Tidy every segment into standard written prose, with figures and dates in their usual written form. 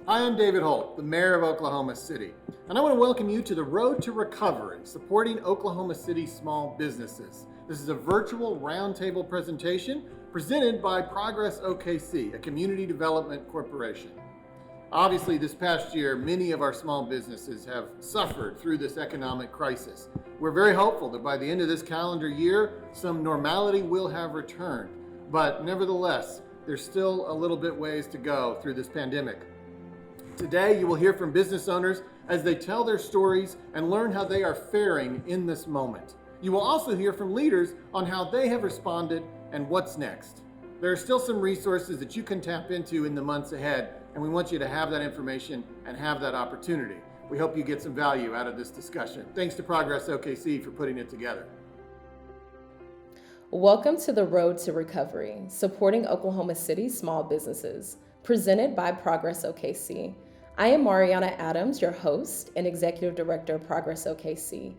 Hi, I'm David Holt, the Mayor of Oklahoma City, and I want to welcome you to the Road to Recovery, supporting Oklahoma City small businesses. This is a virtual roundtable presentation presented by Progress OKC, a community development corporation. Obviously, this past year, many of our small businesses have suffered through this economic crisis. We're very hopeful that by the end of this calendar year, some normality will have returned. But nevertheless, there's still a little bit ways to go through this pandemic. Today, you will hear from business owners as they tell their stories and learn how they are faring in this moment. You will also hear from leaders on how they have responded and what's next. There are still some resources that you can tap into in the months ahead, and we want you to have that information and have that opportunity. We hope you get some value out of this discussion. Thanks to Progress OKC for putting it together. Welcome to the Road to Recovery, supporting Oklahoma City small businesses, presented by Progress OKC. I am Mariana Adams, your host and Executive Director of Progress OKC.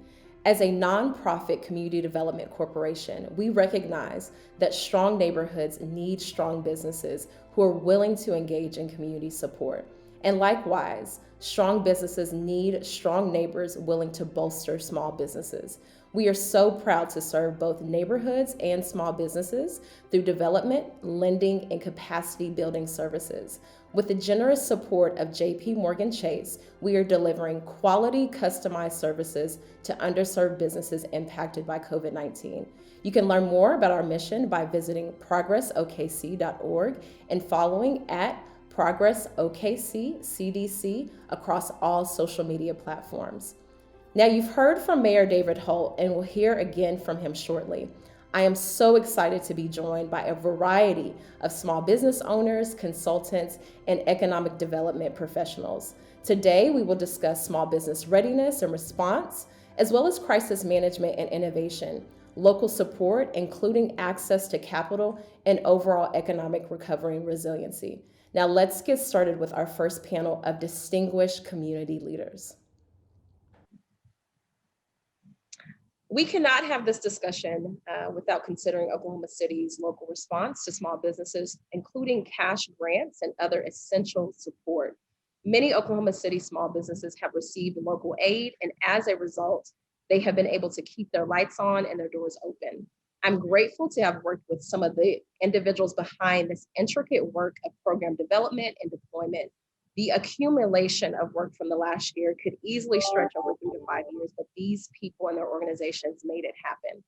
As a nonprofit community development corporation, we recognize that strong neighborhoods need strong businesses who are willing to engage in community support. And likewise, strong businesses need strong neighbors willing to bolster small businesses. We are so proud to serve both neighborhoods and small businesses through development, lending, and capacity building services. With the generous support of JP Morgan Chase, we are delivering quality customized services to underserved businesses impacted by COVID-19. You can learn more about our mission by visiting progressokc.org and following at Progress OKC CDC across all social media platforms. Now, you've heard from Mayor David Holt and will hear again from him shortly. I am so excited to be joined by a variety of small business owners, consultants, and economic development professionals. Today, we will discuss small business readiness and response, as well as crisis management and innovation, local support, including access to capital, and overall economic recovery and resiliency. Now, let's get started with our first panel of distinguished community leaders. We cannot have this discussion without considering Oklahoma City's local response to small businesses, including cash grants and other essential support. Many Oklahoma City small businesses have received local aid, and as a result, they have been able to keep their lights on and their doors open. I'm grateful to have worked with some of the individuals behind this intricate work of program development and deployment. The accumulation of work from the last year could easily stretch over 3 to 5 years, but these people and their organizations made it happen.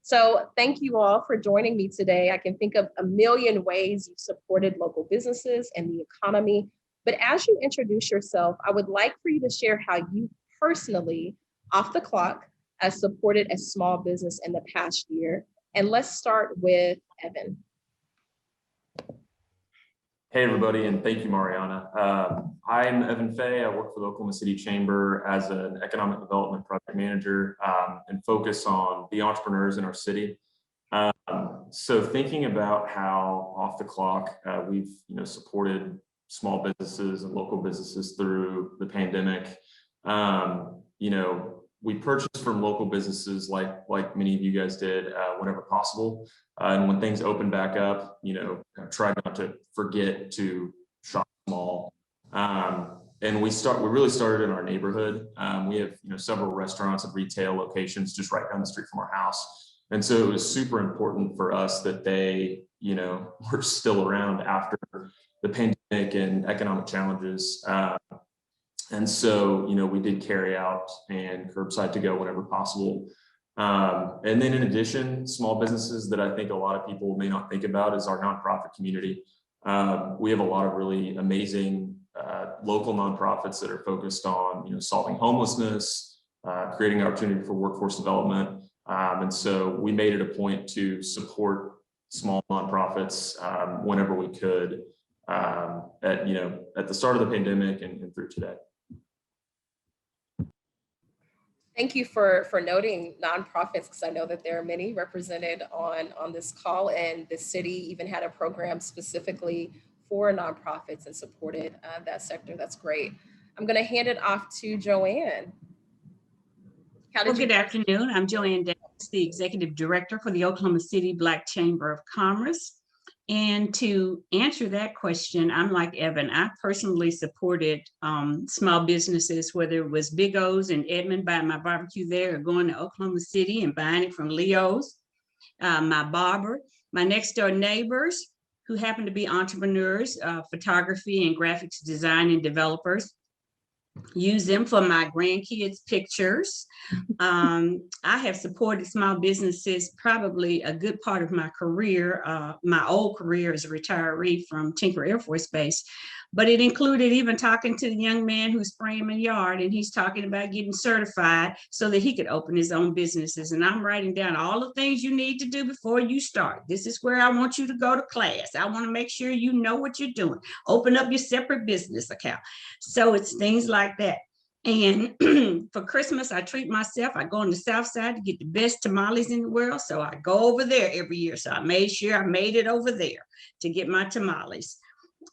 So thank you all for joining me today. I can think of a million ways you've supported local businesses and the economy, but as you introduce yourself, I would like for you to share how you personally, off the clock, has supported a small business in the past year. And let's start with Evan. Hey, everybody, and thank you, Mariana. I'm Evan Fay. I work for the Oklahoma City Chamber as an economic development project manager and focus on the entrepreneurs in our city. So thinking about how off the clock we've supported small businesses and local businesses through the pandemic, we purchased from local businesses like many of you guys did whenever possible. And when things opened back up, tried not to forget to shop small. And we really started in our neighborhood. We have several restaurants and retail locations just right down the street from our house. And so it was super important for us that they were still around after the pandemic and economic challenges. And so, we did carry out and curbside to go whenever possible. And then in addition, small businesses that I think a lot of people may not think about is our nonprofit community. We have a lot of really amazing local nonprofits that are focused on, solving homelessness, creating opportunity for workforce development. And so we made it a point to support small nonprofits whenever we could at the start of the pandemic and through today. Thank you for noting nonprofits, because I know that there are many represented on this call, and the city even had a program specifically for nonprofits and supported that sector. That's great. I'm going to hand it off to Joanne. Good afternoon. I'm Joanne Davis, the Executive Director for the Oklahoma City Black Chamber of Commerce. And to answer that question, I'm like Evan. I personally supported small businesses, whether it was Big O's in Edmond, buying my barbecue there, or going to Oklahoma City and buying it from Leo's, my barber, my next door neighbors who happen to be entrepreneurs, photography and graphics design and developers. Use them for my grandkids' pictures. I have supported small businesses probably a good part of my career, my old career as a retiree from Tinker Air Force Base. But it included even talking to the young man who's spraying my yard, and he's talking about getting certified so that he could open his own businesses. And I'm writing down all the things you need to do before you start. This is where I want you to go to class. I want to make sure you know what you're doing. Open up your separate business account. So it's things like that. And for Christmas, I treat myself. I go on the South Side to get the best tamales in the world. So I go over there every year. So I made sure I made it over there to get my tamales.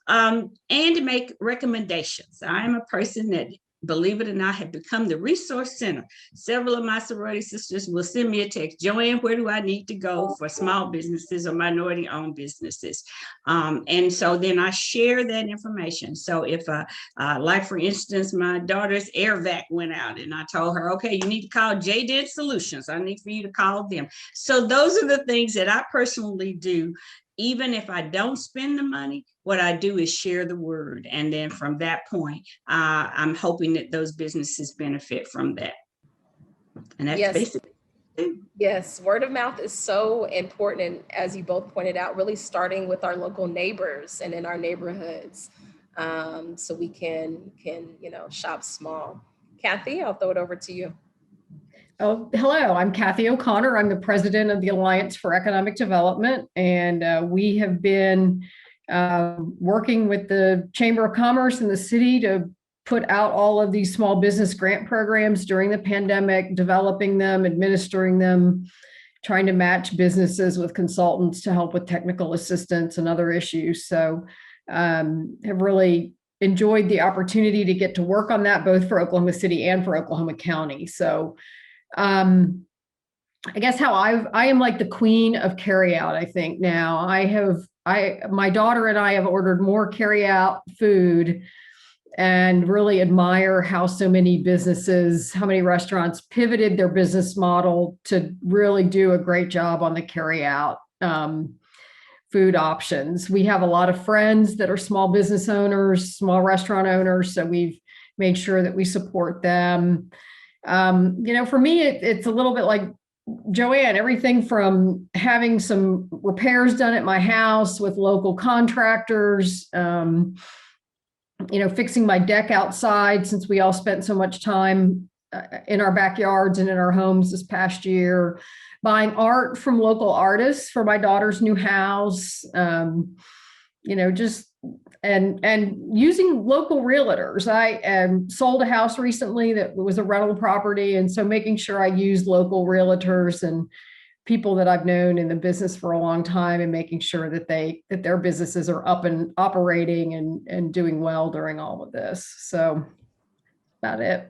And to make recommendations. I am a person that, believe it or not, have become the resource center. Several of my sorority sisters will send me a text, Joanne, where do I need to go for small businesses or minority owned businesses? And so then I share that information. So if, like for instance, my daughter's air vac went out and I told her, okay, you need to call JDent Solutions. I need for you to call them. So those are the things that I personally do. Even if I don't spend the money, what I do is share the word. And then from that point, I'm hoping that those businesses benefit from that. And that's basically. Yes, word of mouth is so important. And as you both pointed out, really starting with our local neighbors and in our neighborhoods, so we can shop small. Kathy, I'll throw it over to you. Oh, hello, I'm Kathy O'Connor. I'm the president of the Alliance for Economic Development, and we have been working with the Chamber of Commerce in the city to put out all of these small business grant programs during the pandemic, developing them, administering them, trying to match businesses with consultants to help with technical assistance and other issues. So have really enjoyed the opportunity to get to work on that, both for Oklahoma City and for Oklahoma County. So I guess how I am like the queen of carryout. I think now my daughter and I have ordered more carryout food and really admire how so many businesses, how many restaurants pivoted their business model to really do a great job on the carryout food options. We have a lot of friends that are small business owners, small restaurant owners, so we've made sure that we support them. For me, it's a little bit like Joanne, everything from having some repairs done at my house with local contractors, fixing my deck outside since we all spent so much time in our backyards and in our homes this past year, buying art from local artists for my daughter's new house, and using local realtors. I sold a house recently that was a rental property. And so making sure I use local realtors and people that I've known in the business for a long time and making sure that their businesses are up and operating and doing well during all of this. So about it.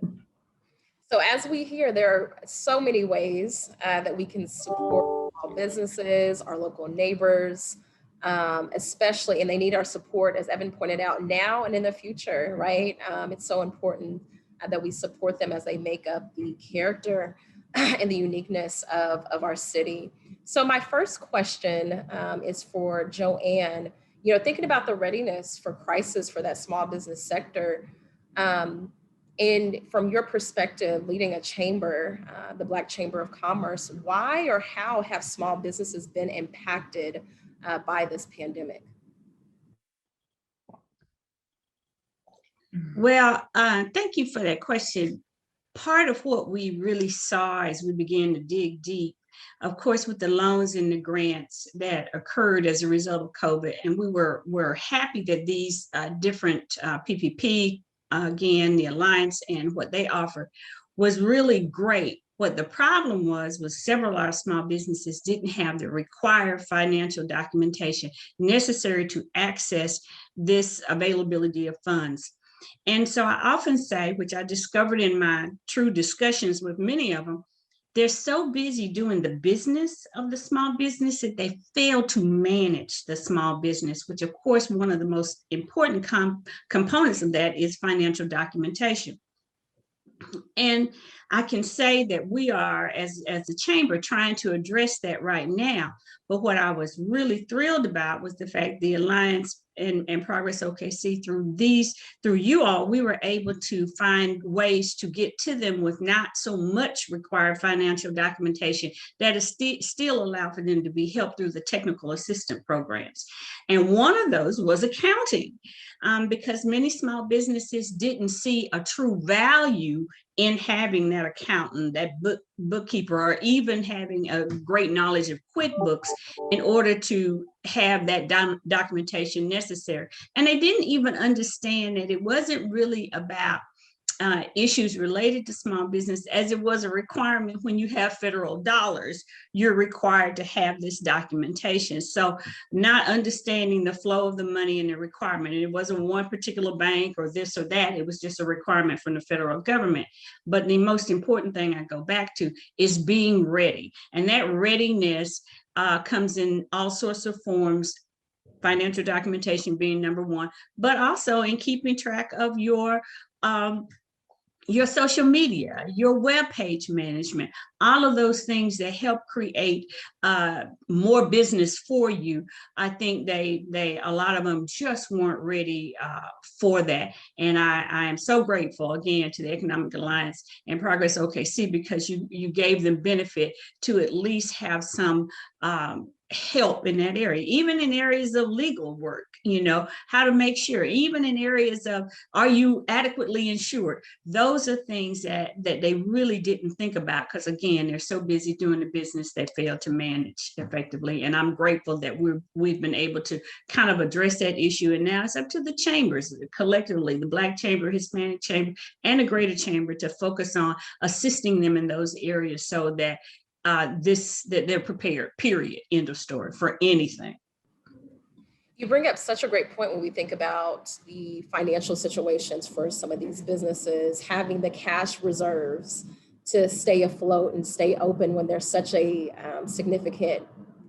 So as we hear, there are so many ways that we can support our businesses, our local neighbors, especially, and they need our support, as Evan pointed out, now and in the future, right? It's so important that we support them as they make up the character and the uniqueness of our city. So my first question is for Joanne. Thinking about the readiness for crisis for that small business sector, and from your perspective, leading a chamber, the Black Chamber of Commerce, why or how have small businesses been impacted by this pandemic? Well, thank you for that question. Part of what we really saw as we began to dig deep, of course, with the loans and the grants that occurred as a result of COVID, and we're happy that these different PPP, again, the Alliance and what they offer was really great. What the problem was several of our small businesses didn't have the required financial documentation necessary to access this availability of funds. And so I often say, which I discovered in my true discussions with many of them, they're so busy doing the business of the small business that they fail to manage the small business, which of course, one of the most important components of that is financial documentation. And I can say that we are, as a chamber, trying to address that right now. But what I was really thrilled about was the fact the Alliance and Progress OKC, through you all, we were able to find ways to get to them with not so much required financial documentation that is still allow for them to be helped through the technical assistant programs. And one of those was accounting, because many small businesses didn't see a true value in having that accountant, that bookkeeper, or even having a great knowledge of QuickBooks in order to have that documentation necessary. And they didn't even understand that it wasn't really about issues related to small business, as it was a requirement. When you have federal dollars, you're required to have this documentation. So not understanding the flow of the money and the requirement, and it wasn't one particular bank or this or that, it was just a requirement from the federal government. But the most important thing I go back to is being ready. And that readiness comes in all sorts of forms, financial documentation being number one, but also in keeping track of your social media, your web page management, all of those things that help create more business for you. I think a lot of them just weren't ready for that. And I am so grateful again to the Economic Alliance and Progress OKC, because you gave them benefit to at least have some help in that area, even in areas of legal work, how to make sure, even in areas of, are you adequately insured? Those are things that they really didn't think about, because again, they're so busy doing the business they fail to manage effectively. And I'm grateful that we've been able to kind of address that issue. And now it's up to the chambers collectively, the Black Chamber, Hispanic Chamber, and the Greater Chamber, to focus on assisting them in those areas so that that they're prepared, period, end of story, for anything. You bring up such a great point when we think about the financial situations for some of these businesses, having the cash reserves to stay afloat and stay open when there's such a significant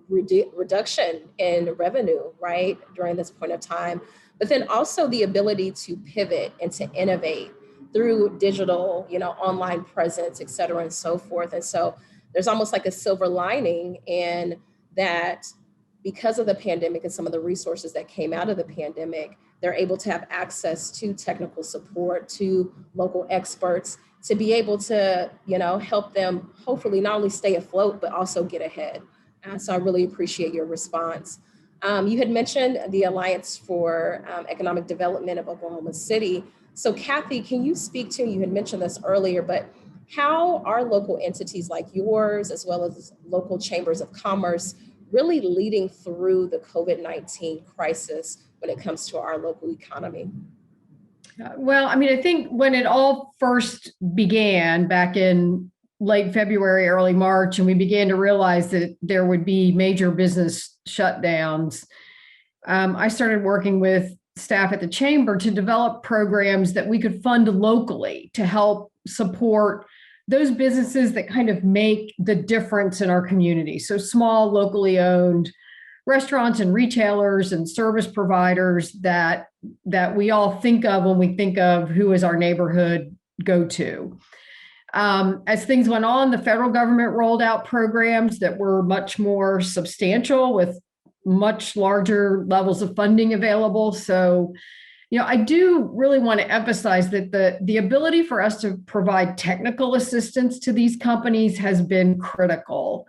reduction in revenue, right, during this point of time. But then also the ability to pivot and to innovate through digital, online presence, et cetera, and so forth. And so there's almost like a silver lining in that, because of the pandemic and some of the resources that came out of the pandemic, they're able to have access to technical support, to local experts, to be able to, help them hopefully not only stay afloat, but also get ahead. So I really appreciate your response. You had mentioned the Alliance for Economic Development of Oklahoma City. So Kathy, can you speak to, you had mentioned this earlier, but how are local entities like yours, as well as local chambers of commerce, really leading through the COVID-19 crisis when it comes to our local economy? Well, I think when it all first began back in late February, early March, and we began to realize that there would be major business shutdowns, I started working with staff at the chamber to develop programs that we could fund locally to help support those businesses that kind of make the difference in our community. So small, locally owned restaurants and retailers and service providers that we all think of when we think of who is our neighborhood go-to. As things went on, the federal government rolled out programs that were much more substantial with much larger levels of funding available. So I do really want to emphasize that the ability for us to provide technical assistance to these companies has been critical.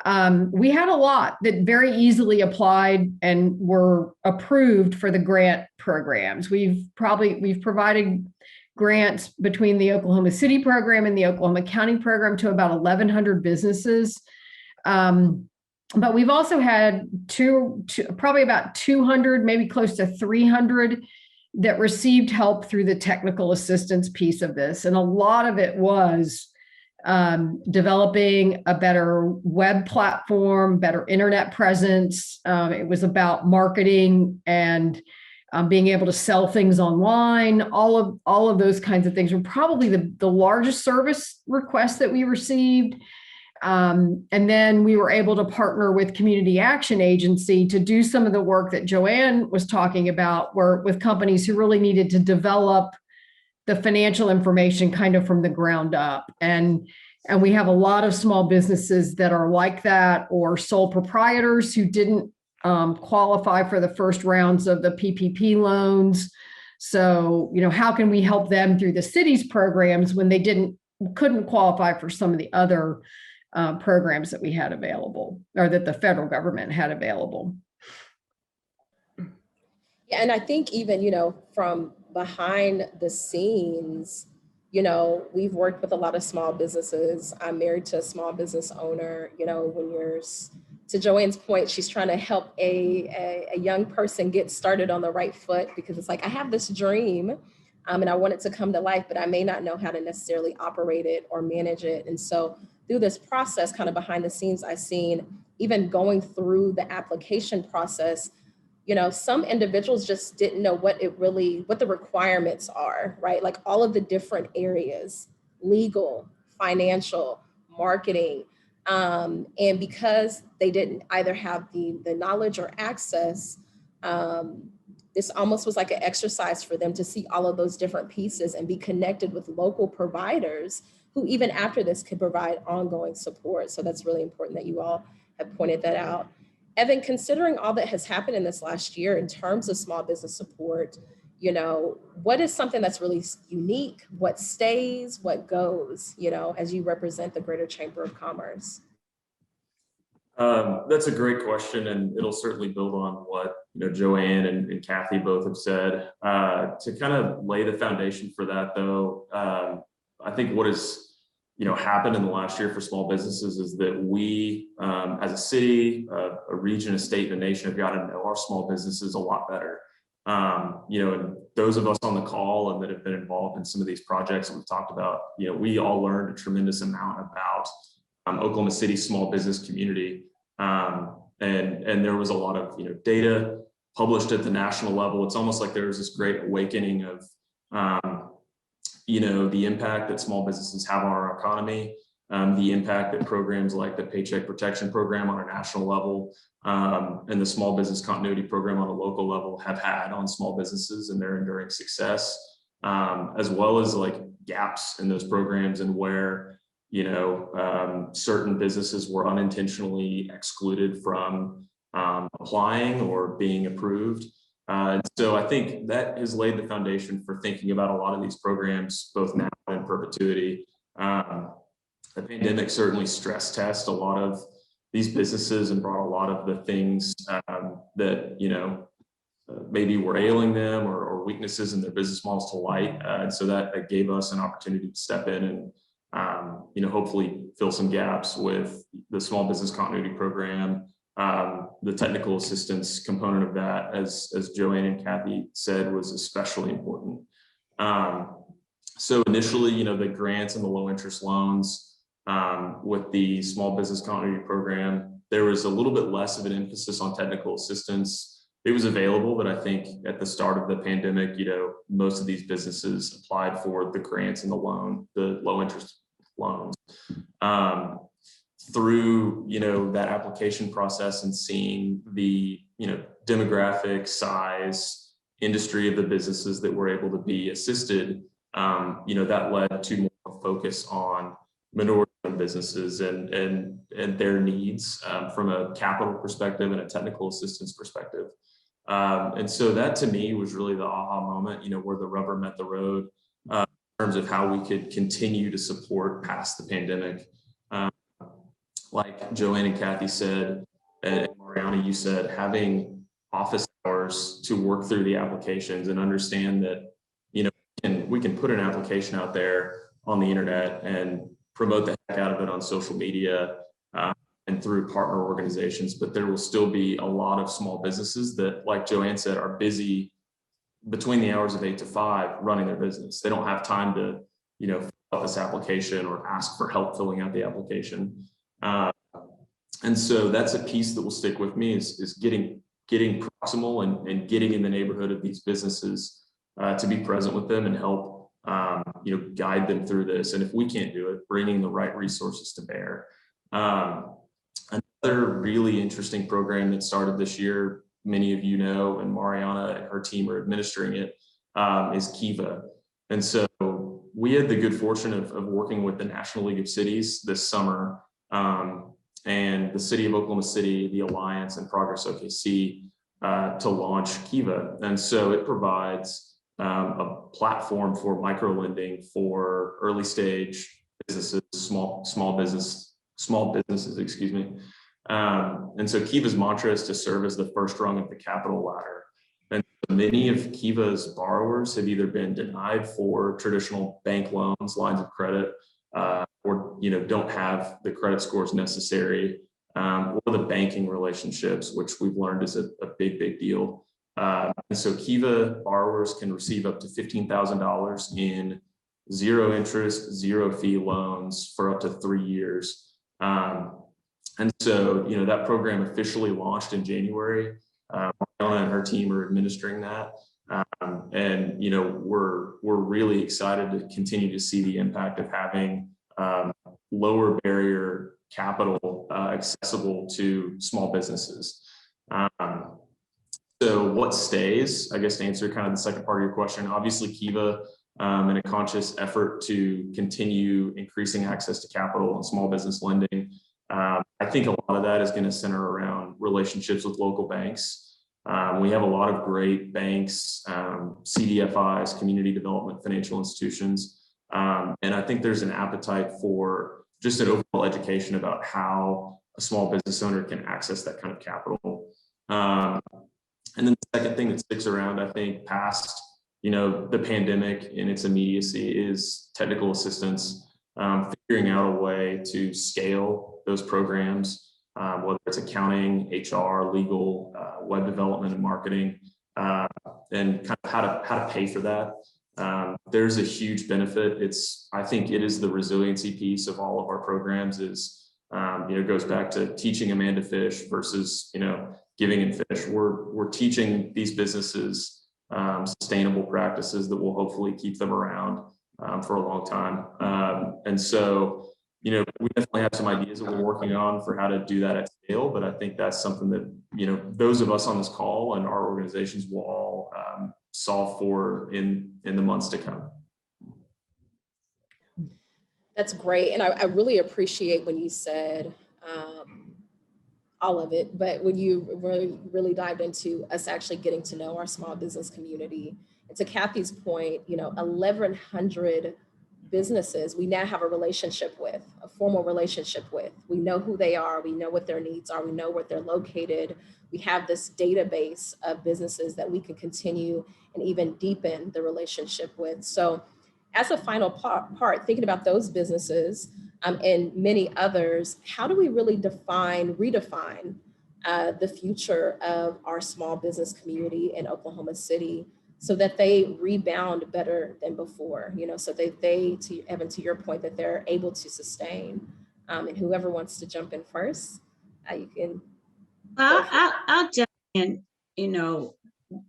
We had a lot that very easily applied and were approved for the grant programs. We've provided grants between the Oklahoma City program and the Oklahoma County program to about 1,100 businesses. But we've also had probably about 200, maybe close to 300 that received help through the technical assistance piece of this. And a lot of it was developing a better web platform, better internet presence. It was about marketing and being able to sell things online. All of those kinds of things were probably the largest service requests that we received. And then we were able to partner with Community Action Agency to do some of the work that Joanne was talking about, where with companies who really needed to develop the financial information kind of from the ground up. And we have a lot of small businesses that are like that, or sole proprietors who didn't qualify for the first rounds of the PPP loans. So, how can we help them through the city's programs when they couldn't qualify for some of the other programs that we had available, or that the federal government had available? Yeah, and I think even, from behind the scenes, we've worked with a lot of small businesses. I'm married to a small business owner. When you're, to Joanne's point, she's trying to help a young person get started on the right foot, because it's like, I have this dream and I want it to come to life, but I may not know how to necessarily operate it or manage it. And so through this process, kind of behind the scenes, I've seen, even going through the application process, some individuals just didn't know what the requirements are, right? Like all of the different areas, legal, financial, marketing. And because they didn't either have the knowledge or access, this almost was like an exercise for them to see all of those different pieces and be connected with local providers who even after this could provide ongoing support. So that's really important that you all have pointed that out. Evan, considering all that has happened in this last year in terms of small business support, what is something that's really unique? What stays, what goes, as you represent the Greater Chamber of Commerce? That's a great question, and it'll certainly build on what Joanne and Kathy both have said. To kind of lay the foundation for that, though, I think what has happened in the last year for small businesses is that we, as a city, a region, a state, and a nation, have got to know our small businesses a lot better. And those of us on the call and that have been involved in some of these projects that we've talked about, we all learned a tremendous amount about Oklahoma City small business community. And there was a lot of data published at the national level. It's almost like there was this great awakening of the impact that small businesses have on our economy, the impact that programs like the Paycheck Protection Program on a national level and the Small Business Continuity Program on a local level have had on small businesses and their enduring success, as well as like gaps in those programs and where certain businesses were unintentionally excluded from applying or being approved. And so I think that has laid the foundation for thinking about a lot of these programs, both now and in perpetuity. The pandemic certainly stress tested a lot of these businesses and brought a lot of the things that, maybe were ailing them or weaknesses in their business models to light. And so that gave us an opportunity to step in and, hopefully fill some gaps with the Small Business Continuity Program. The technical assistance component of that, as Joanne and Kathy said, was especially important. So initially, the grants and the low interest loans with the Small Business Continuity Program, there was a little bit less of an emphasis on technical assistance. It was available, but I think at the start of the pandemic, most of these businesses applied for the grants and the low interest loans. Through that application process and seeing the demographic, size, industry of the businesses that were able to be assisted, that led to more focus on minority-owned businesses and their needs from a capital perspective and a technical assistance perspective. And so that to me was really the aha moment, where the rubber met the road in terms of how we could continue to support past the pandemic. Like Joanne and Kathy said, and Mariana, you said, having office hours to work through the applications and understand that, we can put an application out there on the internet and promote the heck out of it on social media and through partner organizations, but there will still be a lot of small businesses that, like Joanne said, are busy between the hours of 8 to 5 running their business. They don't have time to, fill out this application or ask for help filling out the application. And so that's a piece that will stick with me is getting proximal and getting in the neighborhood of these businesses to be present with them and help guide them through this. And if we can't do it, bringing the right resources to bear. Another really interesting program that started this year, many of you know, and Mariana and her team are administering it, is Kiva. And so we had the good fortune of working with the National League of Cities this summer, and the City of Oklahoma City, the Alliance, and Progress OKC to launch Kiva. And so it provides a platform for micro lending for early stage businesses, small businesses, excuse me. And so Kiva's mantra is to serve as the first rung of the capital ladder. And many of Kiva's borrowers have either been denied for traditional bank loans, lines of credit, or don't have the credit scores necessary, or the banking relationships, which we've learned is a big deal. And so Kiva borrowers can receive up to $15,000 in zero interest, zero fee loans for up to 3 years. And so, that program officially launched in January. Mariana and her team are administering that. And, we're really excited to continue to see the impact of having lower barrier capital accessible to small businesses. So what stays, I guess, to answer kind of the second part of your question, obviously Kiva, in a conscious effort to continue increasing access to capital and small business lending. I think a lot of that is going to center around relationships with local banks. We have a lot of great banks, CDFIs, community development financial institutions. And I think there's an appetite for just an overall education about how a small business owner can access that kind of capital. And then the second thing that sticks around, I think, past the pandemic and its immediacy is technical assistance, figuring out a way to scale those programs, whether it's accounting, HR, legal, web development and marketing, and kind of how to pay for that. There's a huge benefit. I think it is the resiliency piece of all of our programs is, goes back to teaching a man to fish versus, giving him fish. We're teaching these businesses sustainable practices that will hopefully keep them around for a long time. And so, we definitely have some ideas that we're working on for how to do that at scale, but I think that's something that, those of us on this call and our organizations will all solve for in the months to come. That's great. And I really appreciate when you said all of it, but when you really dived into us actually getting to know our small business community. And to Kathy's point, 1,100 businesses we now have a relationship with, a formal relationship with. We know who they are, we know what their needs are, we know where they're located. We have this database of businesses that we can continue and even deepen the relationship with. So as a final part, thinking about those businesses and many others, how do we really redefine the future of our small business community in Oklahoma City so that they rebound better than before, so they to Evan, to your point, that they're able to sustain, and whoever wants to jump in first, you can. I'll jump in.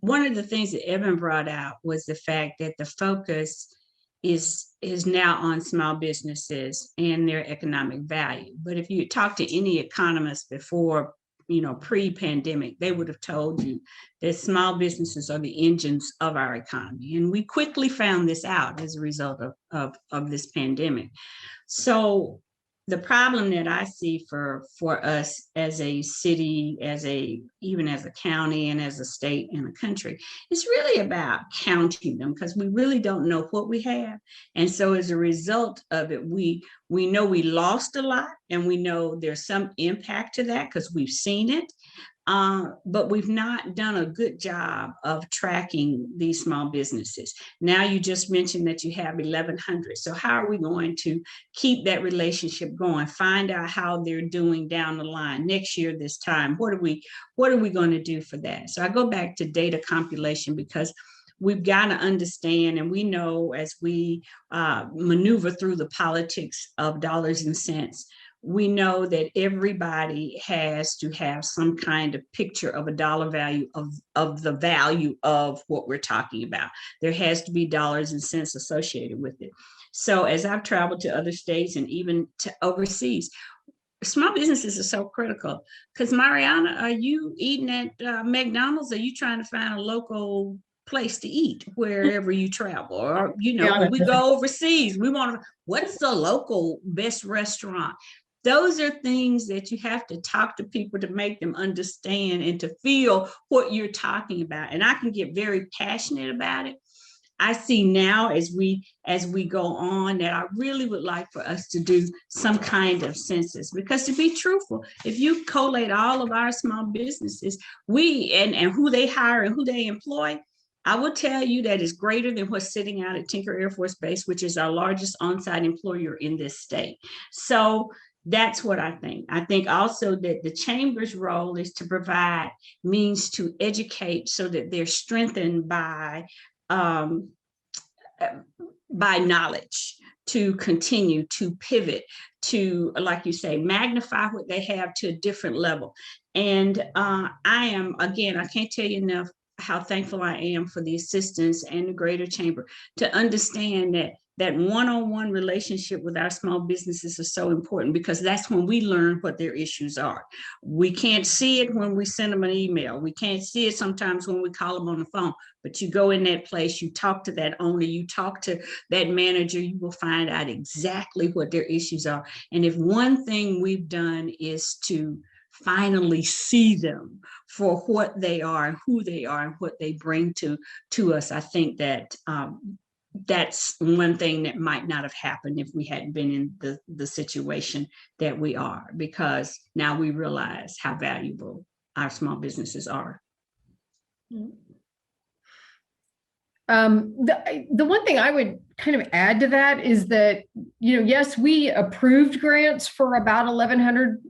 One of the things that Evan brought out was the fact that the focus is now on small businesses and their economic value. But if you talk to any economist before, pre-pandemic, they would have told you that small businesses are the engines of our economy. And we quickly found this out as a result of this pandemic. So the problem that I see for us as a city, even as a county and as a state and a country, is really about counting them, because we really don't know what we have. And so as a result of it, we know we lost a lot, and we know there's some impact to that because we've seen it. But we've not done a good job of tracking these small businesses. Now, you just mentioned that you have 1,100. So how are we going to keep that relationship going? Find out how they're doing down the line next year, this time. What are we going to do for that? So I go back to data compilation, because we've got to understand, and we know as we maneuver through the politics of dollars and cents, we know that everybody has to have some kind of picture of a dollar value of the value of what we're talking about. There has to be dollars and cents associated with it. So as I've traveled to other states and even to overseas, small businesses are so critical. Because Mariana, are you eating at McDonald's? Are you trying to find a local place to eat wherever you travel? Or, when we go overseas, we want to, what's the local best restaurant? Those are things that you have to talk to people to make them understand and to feel what you're talking about. And I can get very passionate about it. I see now as we go on that I really would like for us to do some kind of census, because to be truthful, if you collate all of our small businesses, and who they hire and who they employ, I will tell you that is greater than what's sitting out at Tinker Air Force Base, which is our largest on-site employer in this state. So that's what I think. I think also that the chamber's role is to provide means to educate so that they're strengthened by knowledge, to continue to pivot, to, like you say, magnify what they have to a different level. And I can't tell you enough how thankful I am for the assistance and the Greater Chamber to understand that one-on-one relationship with our small businesses is so important, because that's when we learn what their issues are. We can't see it when we send them an email. We can't see it sometimes when we call them on the phone, but you go in that place, you talk to that owner, you talk to that manager, you will find out exactly what their issues are. And if one thing we've done is to finally see them for what they are and who they are and what they bring to us, I think that that's one thing that might not have happened if we hadn't been in the situation that we are, because now we realize how valuable our small businesses are. The one thing I would kind of add to that is that, yes, we approved grants for about 1,100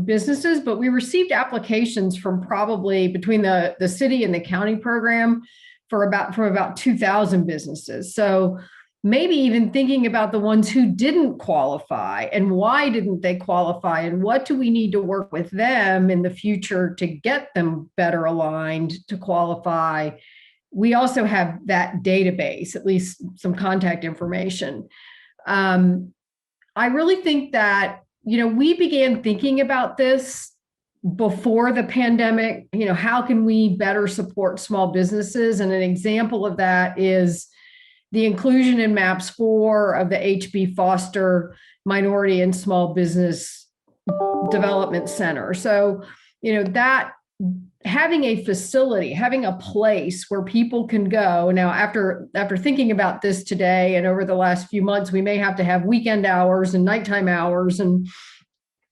businesses, but we received applications from probably between the city and the county program from about 2,000 businesses. So maybe even thinking about the ones who didn't qualify and why didn't they qualify and what do we need to work with them in the future to get them better aligned to qualify. We also have that database, at least some contact information. I really think that, we began thinking about this before the pandemic. How can we better support small businesses? And an example of that is the inclusion in MAPS 4 of the HB Foster Minority and Small Business Development Center. So, that having a facility, having a place where people can go. Now, after thinking about this today and over the last few months, we may have to have weekend hours and nighttime hours and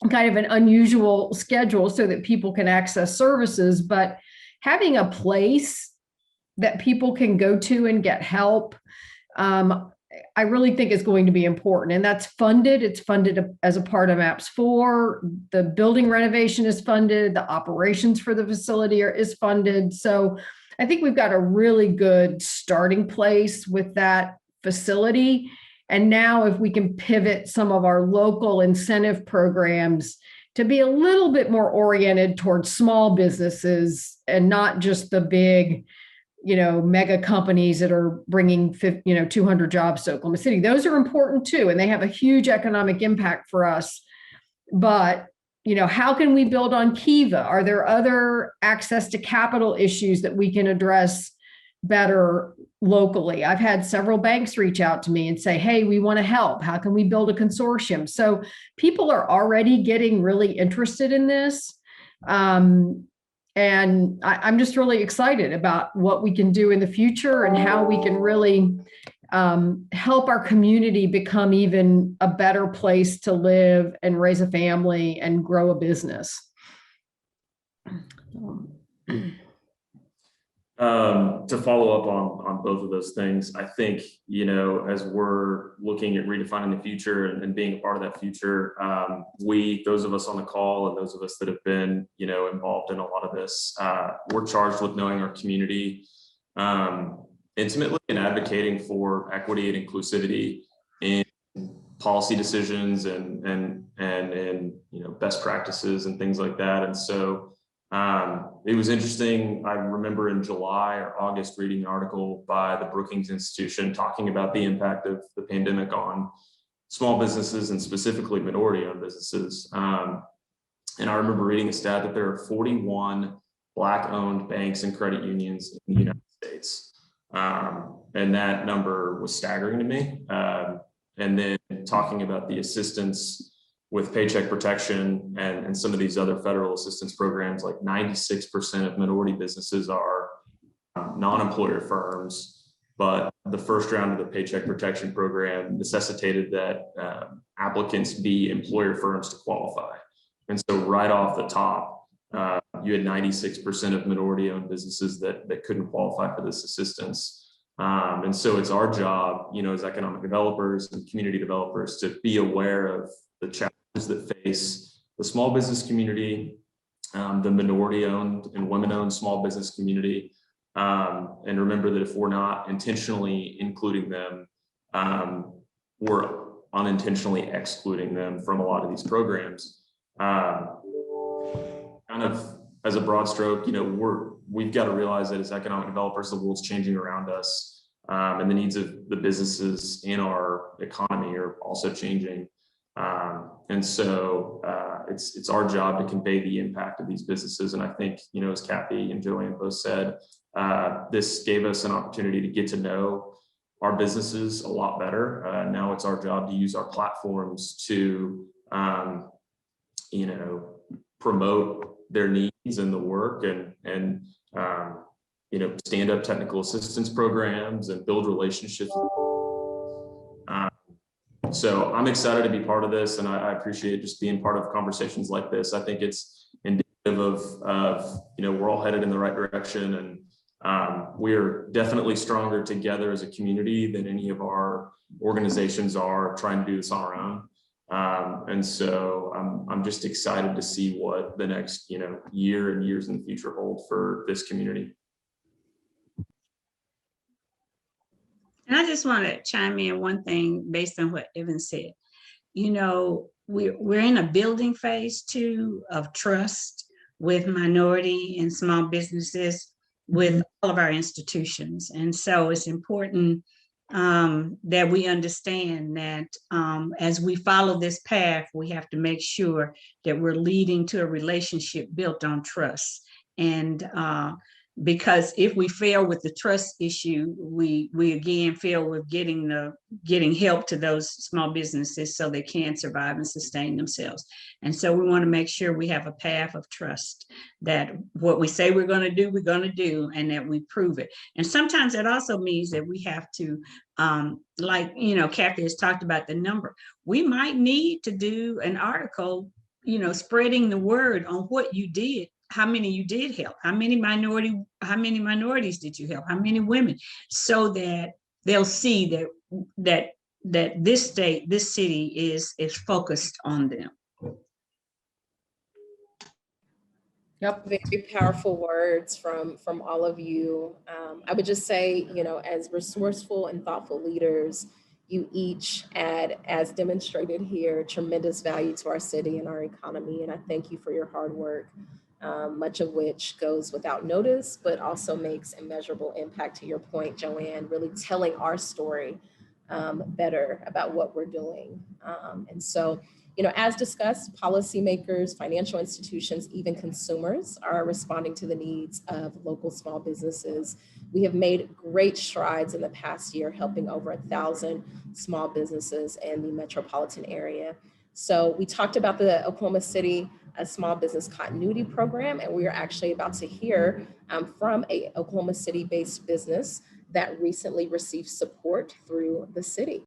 kind of an unusual schedule so that people can access services. But having a place that people can go to and get help, I really think is going to be important. And that's funded. It's funded as a part of MAPS 4. The building renovation is funded. The operations for the facility is funded. So I think we've got a really good starting place with that facility. And now if we can pivot some of our local incentive programs to be a little bit more oriented towards small businesses and not just the big, mega companies that are bringing 200 jobs to Oklahoma City. Those are important too, and they have a huge economic impact for us. But, how can we build on Kiva? Are there other access to capital issues that we can address better locally? I've had several banks reach out to me and say, hey, we want to help. How can we build a consortium? So people are already getting really interested in this. And I'm just really excited about what we can do in the future and how we can really help our community become even a better place to live and raise a family and grow a business. To follow up on both of those things, I think, as we're looking at redefining the future and being a part of that future, those of us on the call and those of us that have been, involved in a lot of this, we're charged with knowing our community intimately and advocating for equity and inclusivity in policy decisions and best practices and things like that. And so it was interesting. I remember in July or August reading an article by the Brookings Institution talking about the impact of the pandemic on small businesses and specifically minority-owned businesses. And I remember reading a stat that there are 41 Black-owned banks and credit unions in the United States. And that number was staggering to me. And then talking about the assistance with Paycheck Protection and some of these other federal assistance programs, like 96% of minority businesses are non-employer firms, but the first round of the Paycheck Protection Program necessitated that applicants be employer firms to qualify. And so right off the top, you had 96% of minority-owned businesses that couldn't qualify for this assistance. And so it's our job, as economic developers and community developers, to be aware of the challenges that face the small business community, the minority-owned and women-owned small business community, and remember that if we're not intentionally including them, we're unintentionally excluding them from a lot of these programs. Kind of as a broad stroke, we've got to realize that as economic developers, the world's changing around us, and the needs of the businesses in our economy are also changing. And so it's our job to convey the impact of these businesses. And I think, as Kathy and Joanne both said, this gave us an opportunity to get to know our businesses a lot better. Now it's our job to use our platforms to, promote their needs and the work and stand up technical assistance programs and build relationships. So I'm excited to be part of this, and I appreciate just being part of conversations like this. I think it's indicative of we're all headed in the right direction, and we're definitely stronger together as a community than any of our organizations are trying to do this on our own. And so I'm just excited to see what the next year and years in the future hold for this community. And I just want to chime in one thing based on what Evan said. We're in a building phase too of trust with minority and small businesses with all of our institutions. And so it's important that we understand that as we follow this path, we have to make sure that we're leading to a relationship built on trust. And because if we fail with the trust issue, we again fail with getting help to those small businesses so they can survive and sustain themselves. And so we want to make sure we have a path of trust, that what we say we're going to do, and that we prove it. And sometimes that also means that we have to, Kathy has talked about the number. We might need to do an article, spreading the word on what you did. How many you did help, how many minorities did you help, how many women, so that they'll see that this city is focused on them. Yep. Very powerful words from all of you. I would just say, as resourceful and thoughtful leaders, you each add, as demonstrated here, tremendous value to our city and our economy. And I thank you for your hard work. Much of which goes without notice, but also makes immeasurable impact, to your point, Joanne, really telling our story better about what we're doing. And so, as discussed, policymakers, financial institutions, even consumers are responding to the needs of local small businesses. We have made great strides in the past year, helping over 1,000 small businesses in the metropolitan area. So we talked about the Oklahoma City Small Business Continuity Program, and we are actually about to hear from a Oklahoma City-based business that recently received support through the city.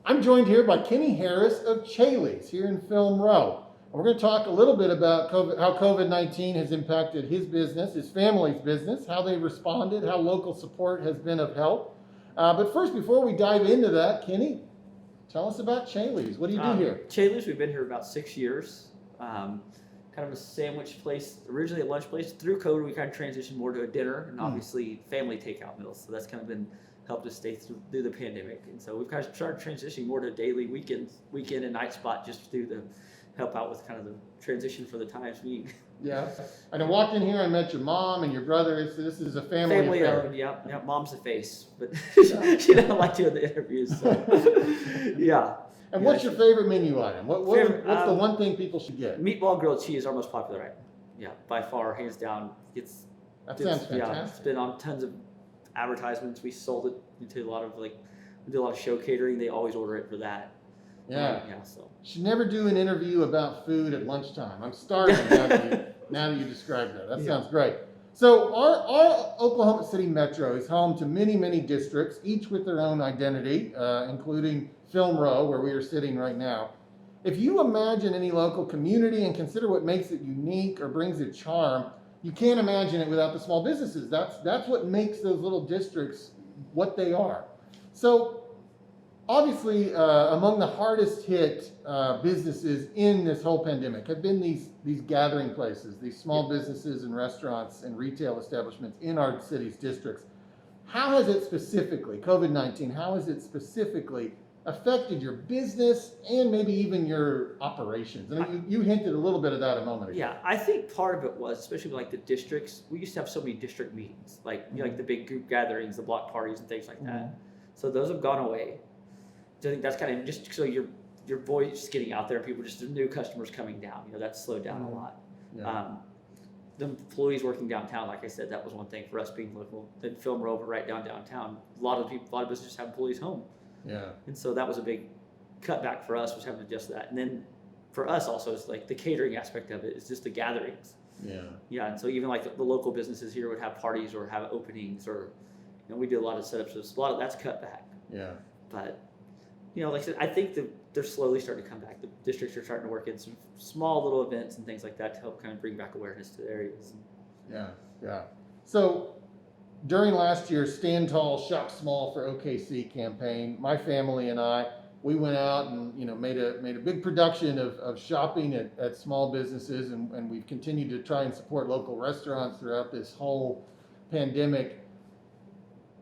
I'm joined here by Kenny Harris of Chaley's here in Film Row. We're going to talk a little bit about how COVID-19 has impacted his business, his family's business, how they responded, how local support has been of help. But first, before we dive into that, Kenny, tell us about Chaley's. What do you do here? Chaley's, we've been here about 6 years. Kind of a sandwich place, originally a lunch place. Through COVID, we kind of transitioned more to a dinner and obviously family takeout meals. So that's kind of helped us stay through the pandemic. And so we've kind of started transitioning more to a daily weekend and night spot just through help out with kind of the transition for the times being. Yeah. And I walked in here, I met your mom and your brother. This is a family affair. Owned, yeah. Mom's the face, but she doesn't like doing the interviews. So. Yeah. And what's your favorite menu item? What's the one thing people should get? Meatball grilled cheese is our most popular item. Yeah, by far, hands down. That sounds Yeah, it's fantastic. been on tons of advertisements. We sold it into a lot of we do a lot of show catering. They always order it for that. Yeah. So Should never do an interview about food at lunchtime. I'm starving now that you described that. That sounds great. So our Oklahoma City Metro is home to many, many districts, each with their own identity, including Film Row, where we are sitting right now. If you imagine any local community and consider what makes it unique or brings it charm, you can't imagine it without the small businesses. That's what makes those little districts what they are. So obviously, among the hardest hit businesses in this whole pandemic have been these gathering places, these small businesses and restaurants and retail establishments in our city's districts. How has it specifically, COVID-19, how has it specifically affected your business and maybe even your operations? And you hinted a little bit of that a moment ago. yeah, I think part of it was, especially with the districts, we used to have so many district meetings, like the big group gatherings, the block parties and things like that. So those have gone away. So I think that's kind of just so your voice is getting out there, and people just new customers coming down. That's slowed down a lot. Yeah. The employees working downtown, like I said, that was one thing for us being local. Then Film Rover right downtown. A lot of businesses have employees home, Yeah. and so that was a big cutback for us, was having to adjust that. And then for us also, it's the catering aspect of it is just the gatherings. Yeah. Yeah, and so even the local businesses here would have parties or have openings, or we do a lot of setups. So a lot of that's cut back. Yeah. But like I said, I think they're slowly starting to come back. The districts are starting to work in some small little events and things like that to help kind of bring back awareness to the areas. Yeah. Yeah. So during last year's Stand Tall, Shop Small for OKC campaign, my family and we went out and made a big production of shopping at small businesses, and we've continued to try and support local restaurants throughout this whole pandemic.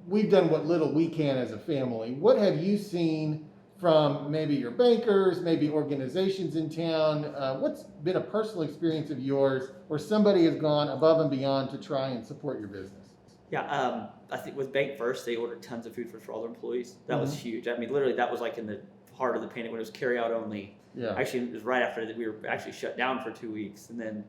We've done what little we can as a family. What have you seen from maybe your bankers, maybe organizations in town? What's been a personal experience of yours where somebody has gone above and beyond to try and support your business? Yeah, I think with Bank First, they ordered tons of food for all their employees. That was huge. I mean, literally, that was in the heart of the pandemic when it was carry out only. Yeah. Actually, it was right after that we were actually shut down for 2 weeks, and then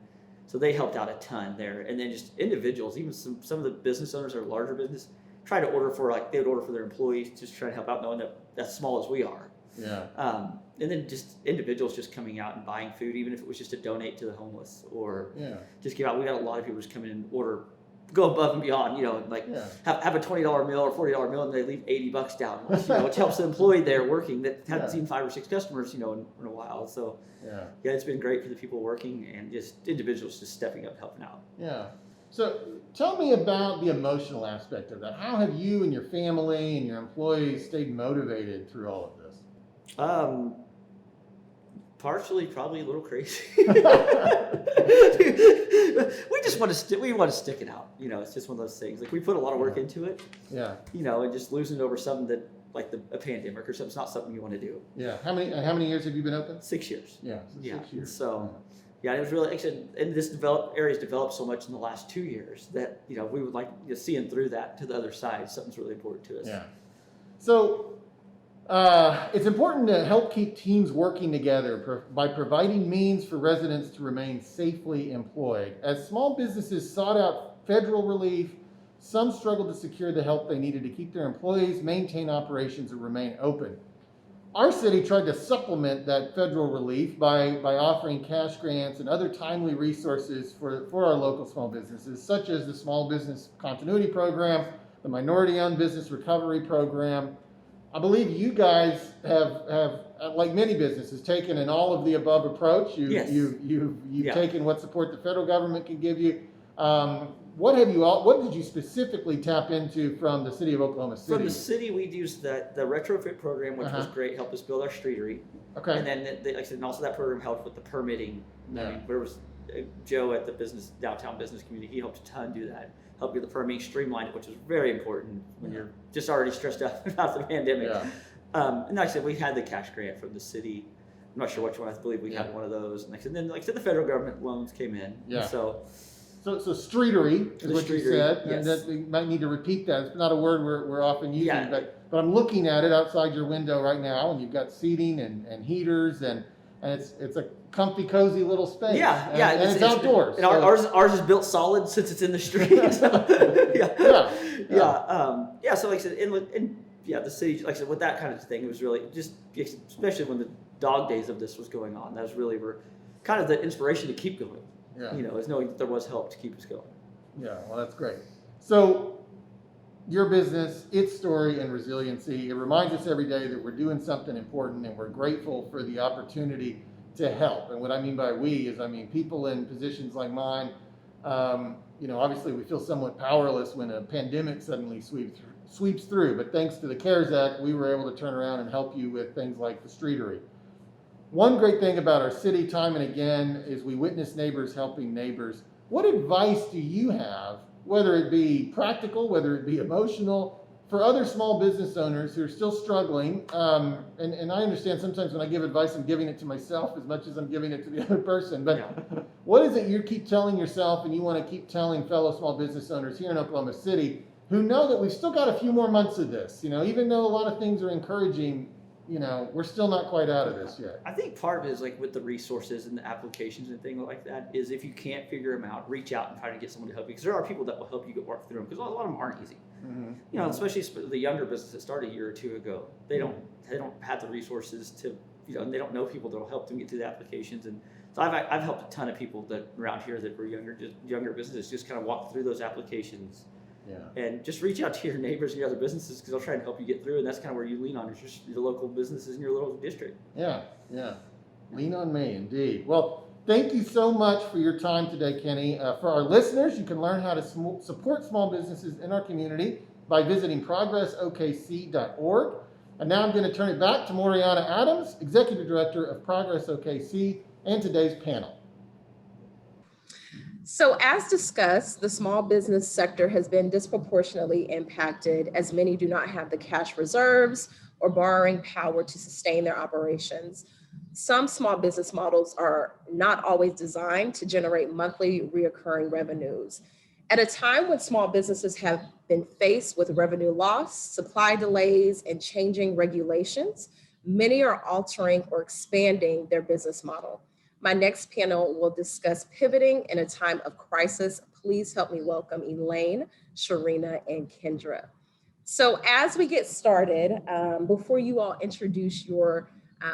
so they helped out a ton there. And then just individuals, even some of the business owners or larger business, try to order for they would order for their employees, just try to help out, knowing that as small as we are. Yeah. And then just individuals just coming out and buying food, even if it was just to donate to the homeless or just give out. We got a lot of people just come in and go above and beyond, have a $20 meal or $40 meal, and they leave $80 down, which helps the employee there working that hasn't seen 5 or 6 customers, in a while. So yeah, it's been great for the people working and just individuals just stepping up, helping out. Yeah. So tell me about the emotional aspect of that. How have you and your family and your employees stayed motivated through all of this? Partially, probably a little crazy. We just want to stick it out. It's just one of those things. We put a lot of work into it. Yeah. And just losing it over something that a pandemic or something's not something you want to do. Yeah. How many years have you been open? 6 years. Yeah. 6 years. So. Yeah, it was really actually, and this area's developed so much in the last 2 years that we would like seeing through that to the other side. Something's really important to us. Yeah. So it's important to help keep teams working together by providing means for residents to remain safely employed. As small businesses sought out federal relief, some struggled to secure the help they needed to keep their employees, maintain operations, and remain open. Our city tried to supplement that federal relief by offering cash grants and other timely resources for our local small businesses, such as the Small Business Continuity Program, the Minority-Owned Business Recovery Program. I believe you guys have like many businesses, taken an all-of-the-above approach. You've taken what support the federal government can give you. What did you specifically tap into from the city of Oklahoma City? From the city, we used the retrofit program, which was great, helped us build our streetery. Okay. And then, like I said, and also that program helped with the permitting. Yeah. I mean, there was Joe at the downtown business community. He helped a ton do that. Helped get the permitting, streamline it, which was very important when you're just already stressed out about the pandemic. Yeah. And like I said, we had the cash grant from the city. I'm not sure which one. I believe we had one of those. And then, like I said, the federal government loans came in. Yeah. And so streetery is The what you streetery, said, yes. and that you might need to repeat that. It's not a word we're often using, Yeah. but I'm looking at it outside your window right now, and you've got seating and heaters, and it's a comfy, cozy little space. yeah, and it's outdoors. And so- ours is built solid since it's in the street. So, yeah. So like I said, and the city, like I said, with that kind of thing, it was really just, especially when the dog days of this was going on. That was really kind of the inspiration to keep going. yeah. Is knowing that there was help to keep us going. Yeah, well, that's great. So, your business, its story, and resiliency, it reminds us every day that we're doing something important and we're grateful for the opportunity to help. And what I mean by we is, I mean people in positions like mine. Obviously we feel somewhat powerless when a pandemic suddenly sweeps through, but thanks to the CARES Act, we were able to turn around and help you with things like the streetery. One great thing about our city, time and again, is we witness neighbors helping neighbors. What advice do you have, whether it be practical, whether it be emotional, for other small business owners who are still struggling? And I understand sometimes when I give advice, I'm giving it to myself as much as I'm giving it to the other person. But what is it you keep telling yourself and you want to keep telling fellow small business owners here in Oklahoma City who know that we've still got a few more months of this? Even though a lot of things are encouraging, we're still not quite out of this yet. I think part of it is like with the resources and the applications and things like that is if you can't figure them out, reach out and try to get someone to help you, because there are people that will help you work through them, because a lot of them aren't easy. Mm-hmm. Especially the younger business that started a year or two ago, they don't have the resources to, and they don't know people that will help them get through the applications. And so I've helped a ton of people that around here that were younger businesses just kind of walk through those applications. Yeah. And just reach out to your neighbors and your other businesses, because they'll try and help you get through. And that's kind of where you lean on, is just your local businesses in your little district. Yeah. Lean on me, indeed. Well, thank you so much for your time today, Kenny. For our listeners, you can learn how to support small businesses in our community by visiting progressokc.org. And now I'm going to turn it back to Moriana Adams, Executive Director of Progress OKC, and today's panel. So as discussed, the small business sector has been disproportionately impacted as many do not have the cash reserves or borrowing power to sustain their operations. Some small business models are not always designed to generate monthly reoccurring revenues. At a time when small businesses have been faced with revenue loss, supply delays, and changing regulations, many are altering or expanding their business model. My next panel will discuss pivoting in a time of crisis. Please help me welcome Elaine, Sharina, and Kendra. So as we get started, before you all introduce your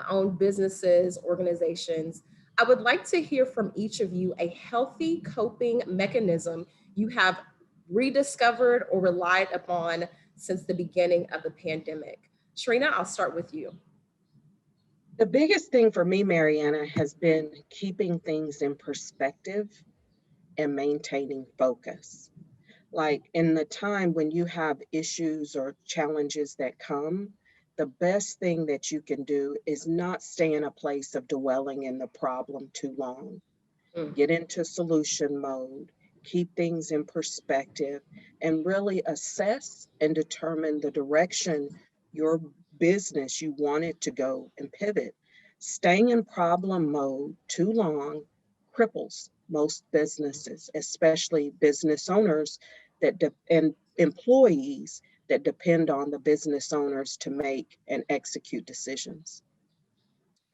own businesses, organizations, I would like to hear from each of you a healthy coping mechanism you have rediscovered or relied upon since the beginning of the pandemic. Sharina, I'll start with you. The biggest thing for me, Mariana, has been keeping things in perspective and maintaining focus. Like in the time when you have issues or challenges that come, the best thing that you can do is not stay in a place of dwelling in the problem too long. Get into solution mode, keep things in perspective, and really assess and determine the direction your business you want it to go and pivot. Staying in problem mode too long cripples most businesses, especially business owners and employees that depend on the business owners to make and execute decisions.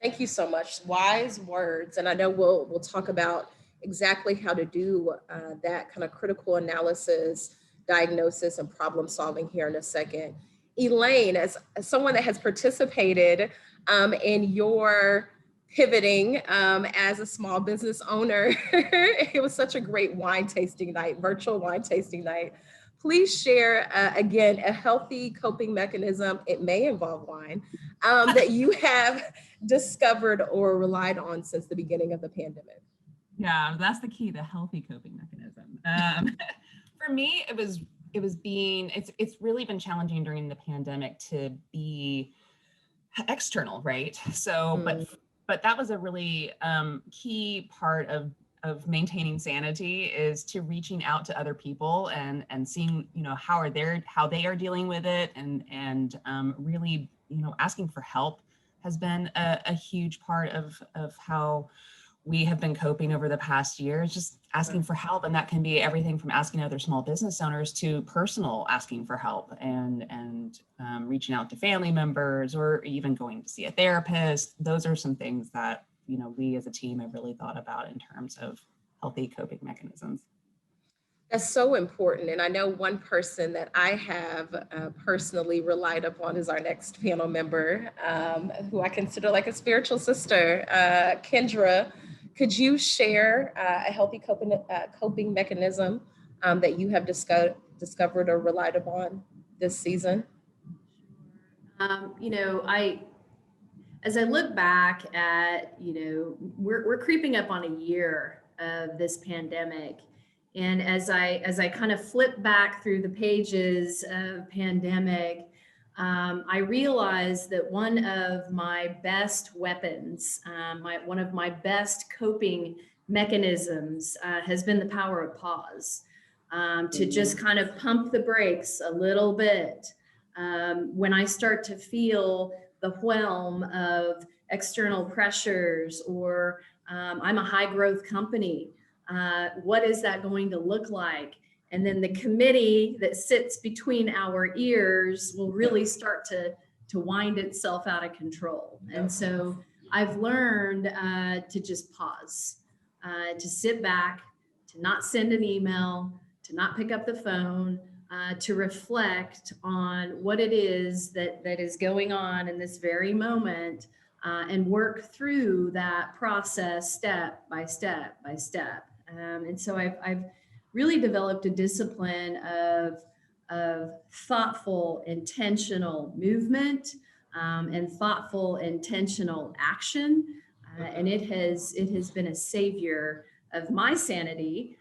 Thank you so much. Wise words. And I know we'll talk about exactly how to do that kind of critical analysis, diagnosis, and problem solving here in a second. Elaine, as someone that has participated in your pivoting as a small business owner, it was such a great wine tasting night, virtual wine tasting night. Please share, again, a healthy coping mechanism, it may involve wine, that you have discovered or relied on since the beginning of the pandemic. Yeah, that's the key, the healthy coping mechanism. For me, it's really been challenging during the pandemic to be external, right? So, but that was a really key part of maintaining sanity, is to reaching out to other people and seeing, how they are dealing with it, and really, asking for help has been a huge part of how we have been coping over the past year, just asking for help. And that can be everything from asking other small business owners to personal asking for help and reaching out to family members or even going to see a therapist. Those are some things that, you know, we as a team have really thought about in terms of healthy coping mechanisms. That's so important. And I know one person that I have personally relied upon is our next panel member, who I consider like a spiritual sister, Kendra. Could you share a healthy coping mechanism that you have discovered or relied upon this season? You know, as I look back at, you know, we're creeping up on a year of this pandemic. And as I kind of flip back through the pages of pandemic, I realized that one of my best weapons, one of my best coping mechanisms has been the power of pause, to just kind of pump the brakes a little bit. When I start to feel the whelm of external pressures, or I'm a high growth company, what is that going to look like? And then the committee that sits between our ears will really start to wind itself out of control. And so I've learned to just pause, to sit back, to not send an email, to not pick up the phone, to reflect on what it is that is going on in this very moment, and work through that process step by step by step. And so I've really developed a discipline of thoughtful, intentional movement, and thoughtful, intentional action. And it has been a savior of my sanity,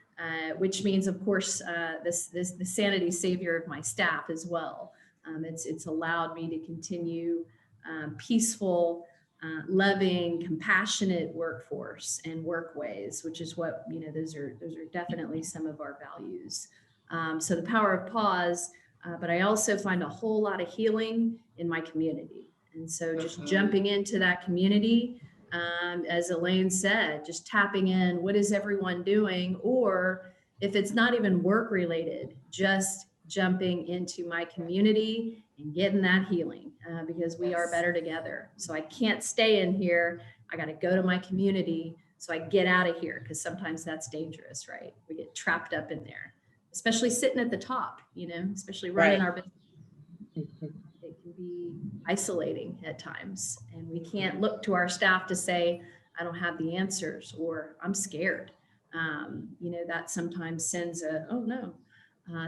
which means, of course, the sanity savior of my staff as well. It's allowed me to continue peaceful, loving, compassionate workforce and workways, which is what, you know, those are definitely some of our values. So the power of pause, but I also find a whole lot of healing in my community. And so just jumping into that community, as Elaine said, just tapping in, what is everyone doing? Or if it's not even work related, just jumping into my community and getting that healing, because we are better together. So I can't stay in here. I got to go to my community. So I get out of here, because sometimes that's dangerous, right? We get trapped up in there, especially sitting at the top, you know, especially running our business. It can be isolating at times, and we can't look to our staff to say, I don't have the answers, or I'm scared. You know, that sometimes sends oh no.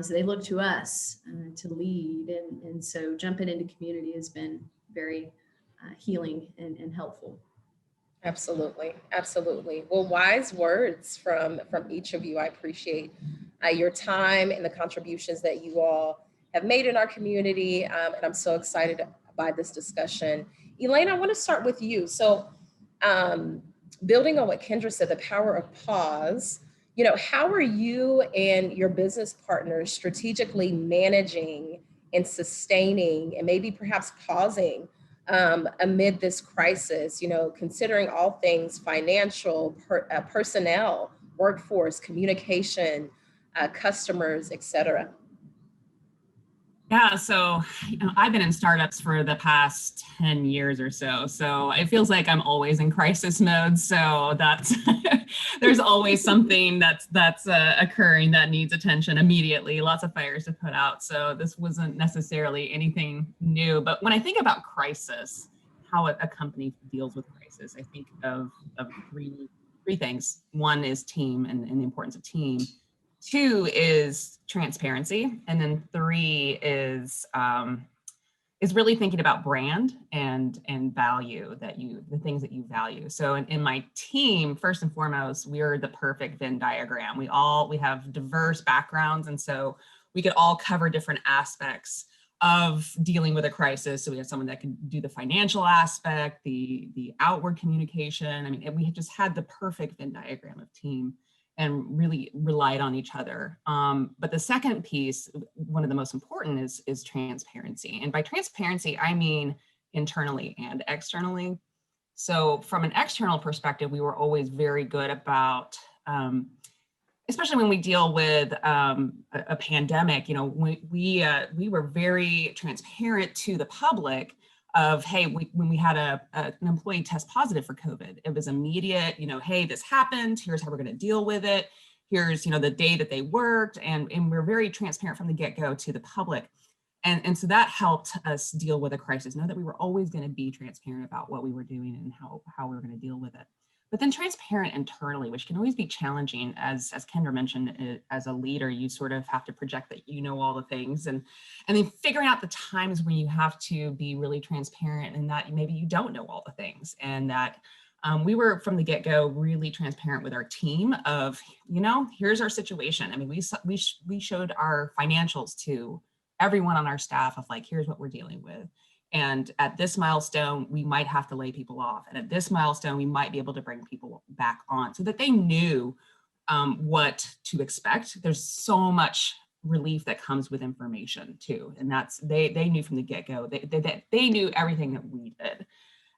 So they look to us to lead. And so jumping into community has been very healing and helpful. Absolutely. Absolutely. Well, wise words from each of you. I appreciate your time and the contributions that you all have made in our community. And I'm so excited by this discussion. Elaine, I want to start with you. So building on what Kendra said, the power of pause, you know, how are you and your business partners strategically managing and sustaining and maybe perhaps pausing amid this crisis, you know, considering all things financial, personnel, workforce, communication, customers, et cetera? Yeah, so you know, I've been in startups for the past 10 years or so. So it feels like I'm always in crisis mode. So that's there's always something that's occurring that needs attention immediately. Lots of fires to put out. So this wasn't necessarily anything new. But when I think about crisis, how a company deals with crisis, I think of three things. One is team and the importance of team. 2 is transparency, and then 3 is really thinking about brand and value, the things that you value. So in my team, first and foremost, we're the perfect Venn diagram. We have diverse backgrounds, and so we could all cover different aspects of dealing with a crisis. So we have someone that can do the financial aspect, the outward communication. I mean, we just had the perfect Venn diagram of team, and really relied on each other. But the second piece, one of the most important, is transparency. And by transparency, I mean internally and externally. So from an external perspective, we were always very good about, especially when we deal with a pandemic, you know, we were very transparent to the public of, hey, when we had an employee test positive for COVID, it was immediate, you know, hey, this happened, here's how we're going to deal with it. Here's, you know, the day that they worked, and we're very transparent from the get-go to the public. And so that helped us deal with a crisis, know that we were always going to be transparent about what we were doing and how we were going to deal with it. But then transparent internally, which can always be challenging, as Kendra mentioned, as a leader, you sort of have to project that you know all the things, and then figuring out the times when you have to be really transparent and that maybe you don't know all the things. And that we were from the get-go really transparent with our team of, you know, here's our situation. I mean, we showed our financials to everyone on our staff of like, here's what we're dealing with. And at this milestone, we might have to lay people off. And at this milestone, we might be able to bring people back on, so that they knew what to expect. There's so much relief that comes with information too. And that's, they knew from the get-go, they knew everything that we did.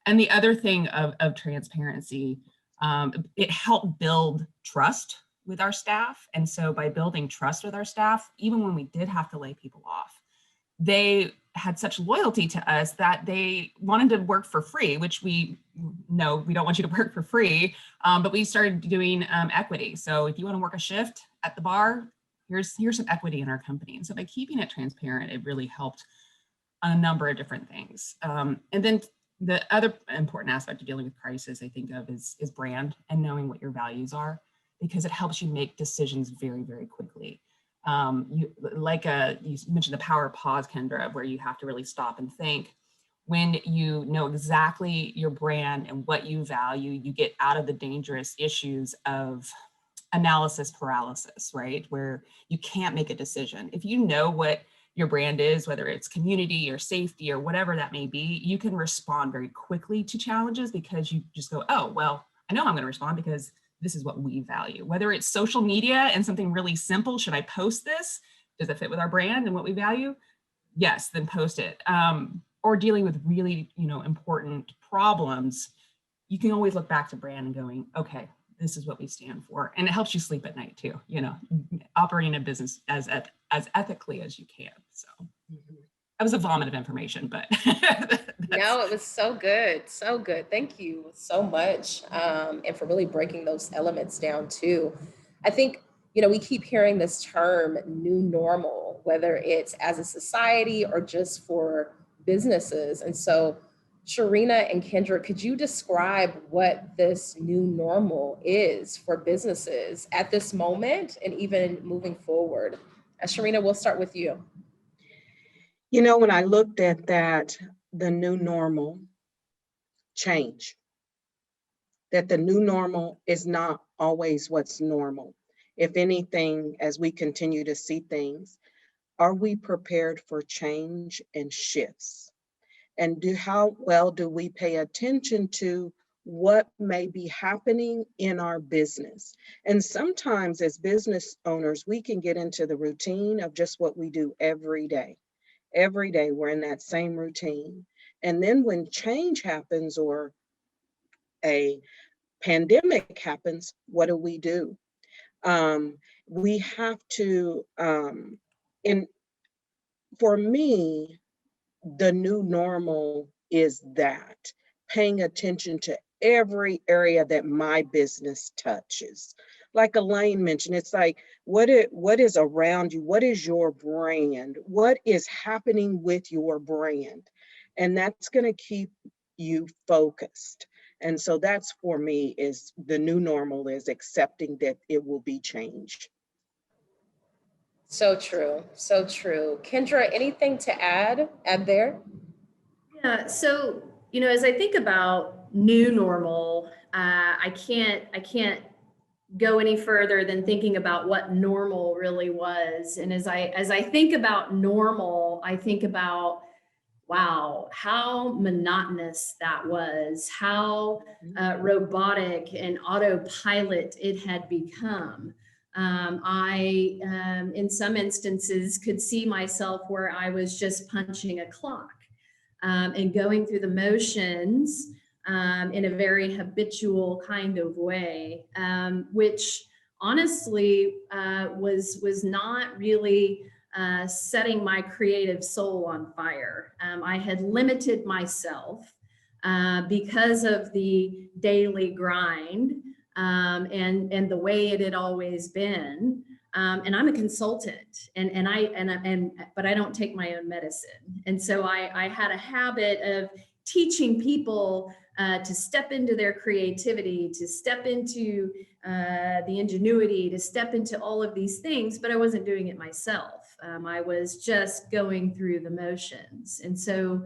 And the other thing of transparency, it helped build trust with our staff. And so by building trust with our staff, even when we did have to lay people off, they had such loyalty to us that they wanted to work for free, which we know we don't want you to work for free, but we started doing equity. So if you want to work a shift at the bar, here's some equity in our company. And so by keeping it transparent, it really helped on a number of different things. And then the other important aspect of dealing with crisis I think of is brand and knowing what your values are, because it helps you make decisions very, very quickly. You mentioned the power of pause, Kendra, where you have to really stop and think. When you know exactly your brand and what you value, you get out of the dangerous issues of analysis paralysis, right? Where you can't make a decision. If you know what your brand is, whether it's community or safety or whatever that may be, you can respond very quickly to challenges because you just go, oh, well, I know I'm going to respond because this is what we value. Whether it's social media and something really simple, should I post this? Does it fit with our brand and what we value? Yes, then post it. Or dealing with really, important problems, you can always look back to brand and going, okay, this is what we stand for. And it helps you sleep at night too, operating a business as ethically as you can. So that was a vomit of information, but. No, it was so good. So good. Thank you so much. And for really breaking those elements down too. I think, we keep hearing this term new normal, whether it's as a society or just for businesses. And so Sharina and Kendra, could you describe what this new normal is for businesses at this moment and even moving forward? Sharina, we'll start with you. When I looked at that, the new normal change, that the new normal is not always what's normal. If anything, as we continue to see things, are we prepared for change and shifts? And how well do we pay attention to what may be happening in our business? And sometimes as business owners, we can get into the routine of just what we do every day. Every day we're in that same routine. And then when change happens or a pandemic happens, what do? We have to, for me, the new normal is that paying attention to every area that my business touches. Like Elaine mentioned, it's like, what is around you? What is your brand? What is happening with your brand? And that's going to keep you focused. And so that's, for me, is the new normal, is accepting that it will be changed. So true. So true. Kendra, anything to add there? Yeah. So, as I think about new normal, I can't go any further than thinking about what normal really was. And as I think about normal, I think about, wow, how monotonous that was, how robotic and autopilot it had become. I, in some instances, could see myself where I was just punching a clock. and going through the motions in a very habitual kind of way, which honestly was not really setting my creative soul on fire. I had limited myself because of the daily grind and the way it had always been. And I'm a consultant, but I don't take my own medicine. And so I had a habit of teaching people to step into their creativity, to step into the ingenuity, to step into all of these things, but I wasn't doing it myself. I was just going through the motions. And so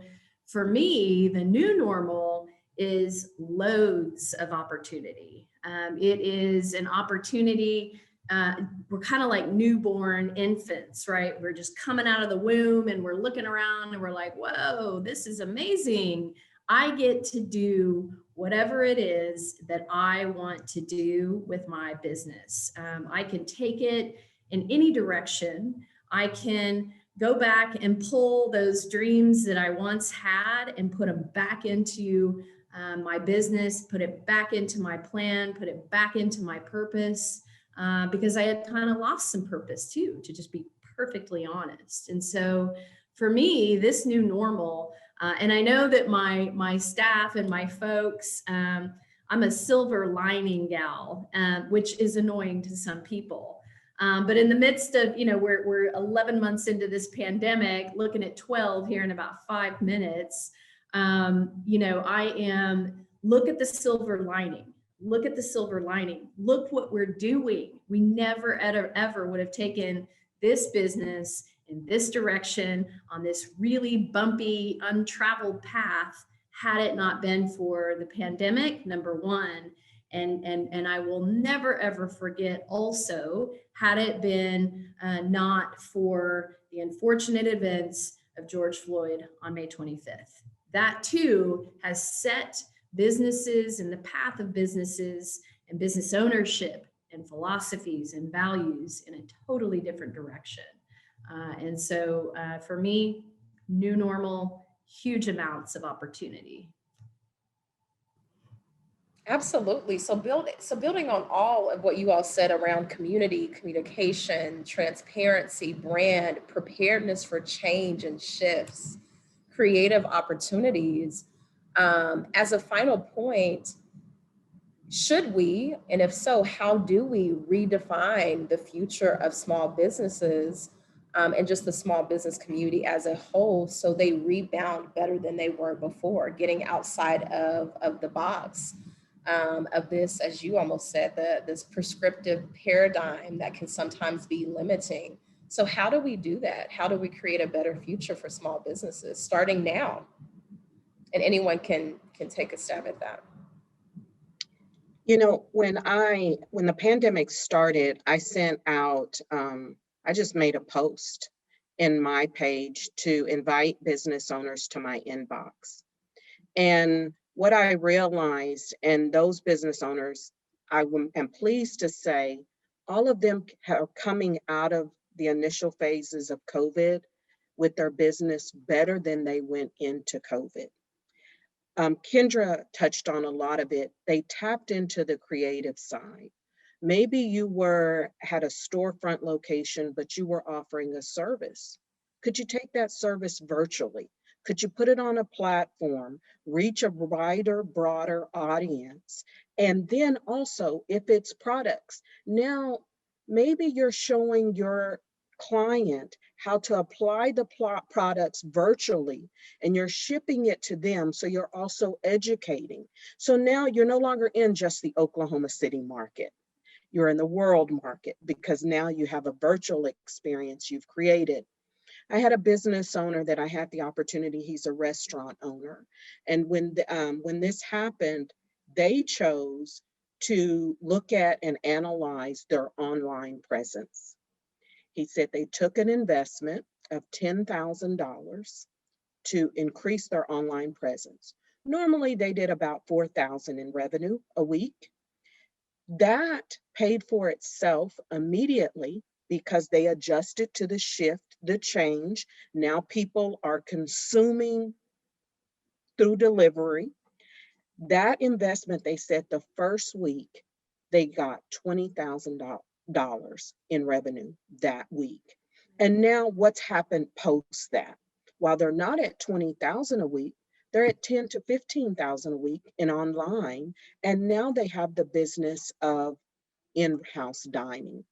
for me, the new normal is loads of opportunity. It is an opportunity. We're kind of like newborn infants, right? We're just coming out of the womb and we're looking around and we're like, whoa, this is amazing. I get to do whatever it is that I want to do with my business. I can take it in any direction. I can go back and pull those dreams that I once had and put them back into my business, put it back into my plan, put it back into my purpose, because I had kind of lost some purpose too, to just be perfectly honest. And so for me, this new normal, and I know that my staff and my folks, I'm a silver lining gal, which is annoying to some people. But in the midst of, we're 11 months into this pandemic, looking at 12 here in about 5 minutes, I am, look at the silver lining. Look at the silver lining. Look what we're doing. We never, ever would have taken this business in this direction on this really bumpy, untraveled path had it not been for the pandemic, number one. And I will never, ever forget also, had it been not for the unfortunate events of George Floyd on May 25th. That too has set businesses and the path of businesses and business ownership and philosophies and values in a totally different direction. And so for me, new normal, huge amounts of opportunity. Absolutely. So building on all of what you all said around community, communication, transparency, brand, preparedness for change and shifts, creative opportunities. As a final point, should we, and if so, how do we redefine the future of small businesses and just the small business community as a whole so they rebound better than they were before, getting outside of the box of this, as you almost said, this prescriptive paradigm that can sometimes be limiting. So how do we do that? How do we create a better future for small businesses starting now? And anyone can take a stab at that. When the pandemic started, I sent out, I just made a post in my page to invite business owners to my inbox. And what I realized, and those business owners, I am pleased to say, all of them are coming out of the initial phases of COVID with their business better than they went into COVID. Kendra touched on a lot of it. They tapped into the creative side. Maybe you had a storefront location, but you were offering a service. Could you take that service virtually? Could you put it on a platform, reach a wider, broader audience? And then also, if it's products, now maybe you're showing your client how to apply the products virtually and you're shipping it to them. So you're also educating. So now you're no longer in just the Oklahoma City market. You're in the world market because now you have a virtual experience you've created. I had a business owner that I had the opportunity, he's a restaurant owner. And when this happened, they chose to look at and analyze their online presence. He said they took an investment of $10,000 to increase their online presence. Normally they did about $4,000 in revenue a week. That paid for itself immediately because they adjusted to the shift, the change. Now people are consuming through delivery. That investment, they said the first week, they got $20,000 in revenue that week. And now what's happened post that? While they're not at 20,000 a week, they're at 10 to 15,000 a week in online. And now they have the business of in-house dining.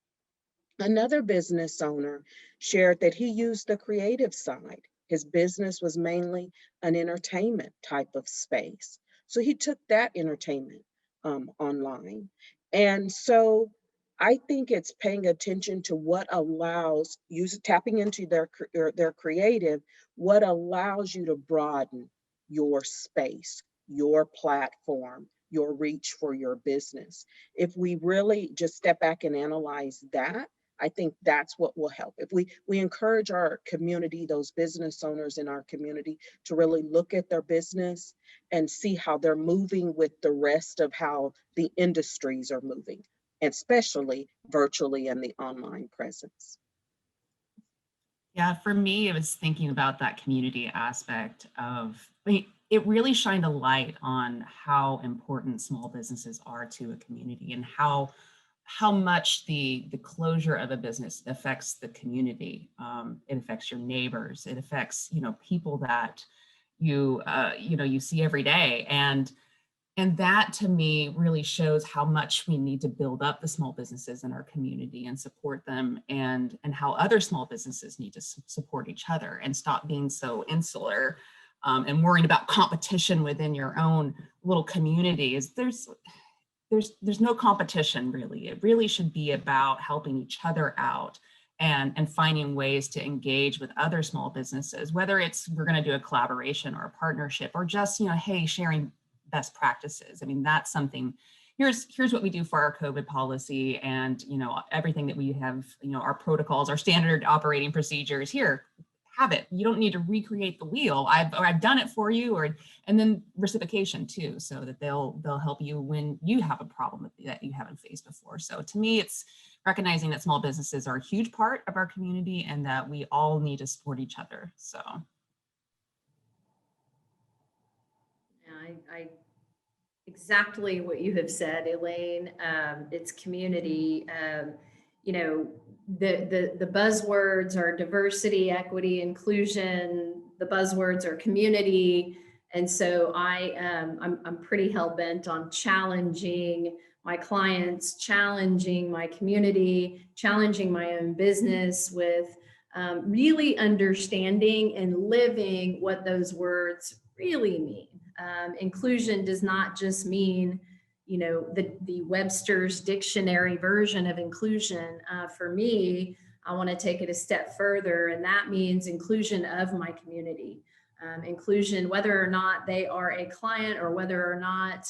Another business owner shared that he used the creative side. His business was mainly an entertainment type of space. So he took that entertainment online. And so I think it's paying attention to what allows tapping into their creative, what allows you to broaden your space, your platform, your reach for your business. If we really just step back and analyze that, I think that's what will help. If we encourage our community, those business owners in our community, to really look at their business and see how they're moving with the rest of how the industries are moving, especially virtually and the online presence. Yeah, for me, it was thinking about that community aspect of, it really shined a light on how important small businesses are to a community and how much the closure of a business affects the community. It affects your neighbors. It affects, people that you see every day. And that to me really shows how much we need to build up the small businesses in our community and support them, and how other small businesses need to support each other and stop being so insular and worrying about competition within your own little community. There's no competition really. It really should be about helping each other out and finding ways to engage with other small businesses, whether it's we're going to do a collaboration or a partnership, or just, hey, sharing best practices. I mean, that's something. Here's what we do for our COVID policy, and everything that we have, our protocols, our standard operating procedures. Here, have it. You don't need to recreate the wheel. I've done it for you, and then reciprocation too, so that they'll help you when you have a problem that you haven't faced before. So to me, it's recognizing that small businesses are a huge part of our community and that we all need to support each other. So. I exactly what you have said, Elaine. It's community. The buzzwords are diversity, equity, inclusion. The buzzwords are community, and so I'm pretty hell bent on challenging my clients, challenging my community, challenging my own business with really understanding and living what those words really mean. Inclusion does not just mean, the Webster's dictionary version of inclusion. For me, I want to take it a step further, and that means inclusion of my community. Inclusion, whether or not they are a client or whether or not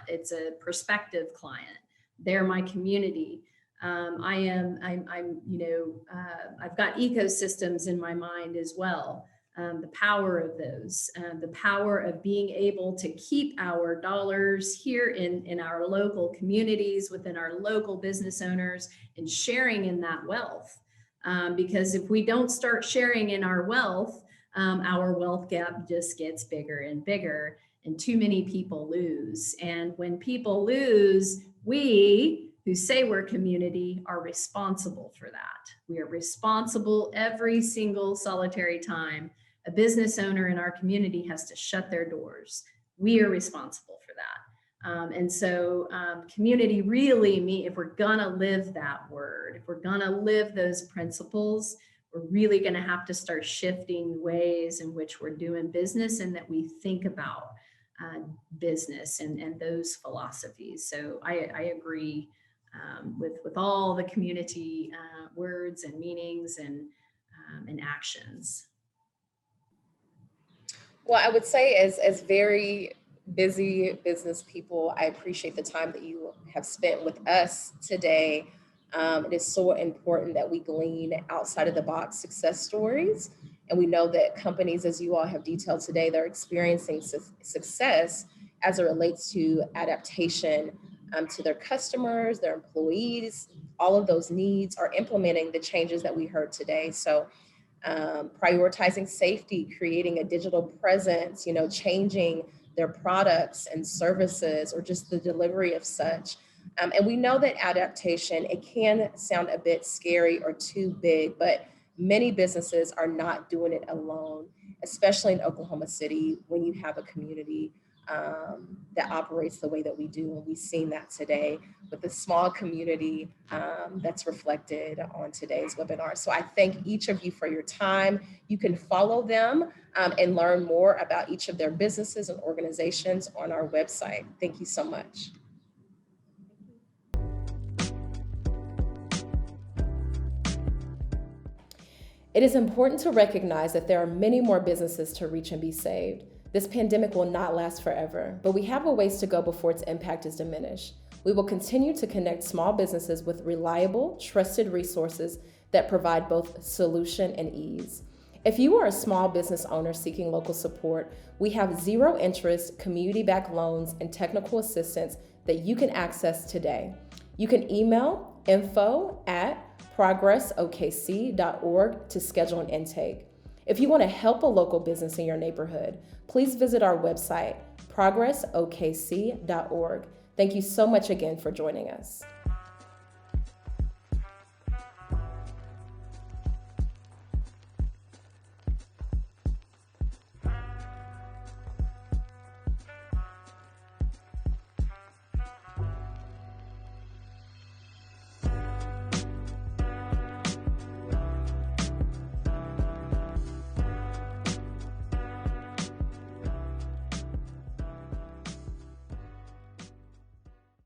it's a prospective client, they're my community. I've got ecosystems in my mind as well. The power of those, the power of being able to keep our dollars here in our local communities, within our local business owners, and sharing in that wealth. Because if we don't start sharing in our wealth gap just gets bigger and bigger, and too many people lose. And when people lose, we who say we're community are responsible for that. We are responsible every single solitary time a business owner in our community has to shut their doors. We are responsible for that. And so community really if we're gonna live that word, if we're gonna live those principles, we're really gonna have to start shifting ways in which we're doing business and that we think about business and those philosophies. So I agree with all the community words and meanings and actions. Well, I would say as very busy business people, I appreciate the time that you have spent with us today. It is so important that we glean outside of the box success stories. And we know that companies, as you all have detailed today, they're experiencing success as it relates to adaptation to their customers, their employees. All of those needs are implementing the changes that we heard today. So prioritizing safety, creating a digital presence, changing their products and services or just the delivery of such. And we know that adaptation, it can sound a bit scary or too big, but many businesses are not doing it alone, especially in Oklahoma City when you have a community that operates the way that we do. And we've seen that today with the small community that's reflected on today's webinar. So I thank each of you for your time. You can follow them and learn more about each of their businesses and organizations on our website. Thank you so much. It is important to recognize that there are many more businesses to reach and be saved. This pandemic will not last forever, but we have a ways to go before its impact is diminished. We will continue to connect small businesses with reliable, trusted resources that provide both solution and ease. If you are a small business owner seeking local support, we have zero interest, community-backed loans, and technical assistance that you can access today. You can email info@progressokc.org to schedule an intake. If you want to help a local business in your neighborhood, please visit our website, progressokc.org. Thank you so much again for joining us.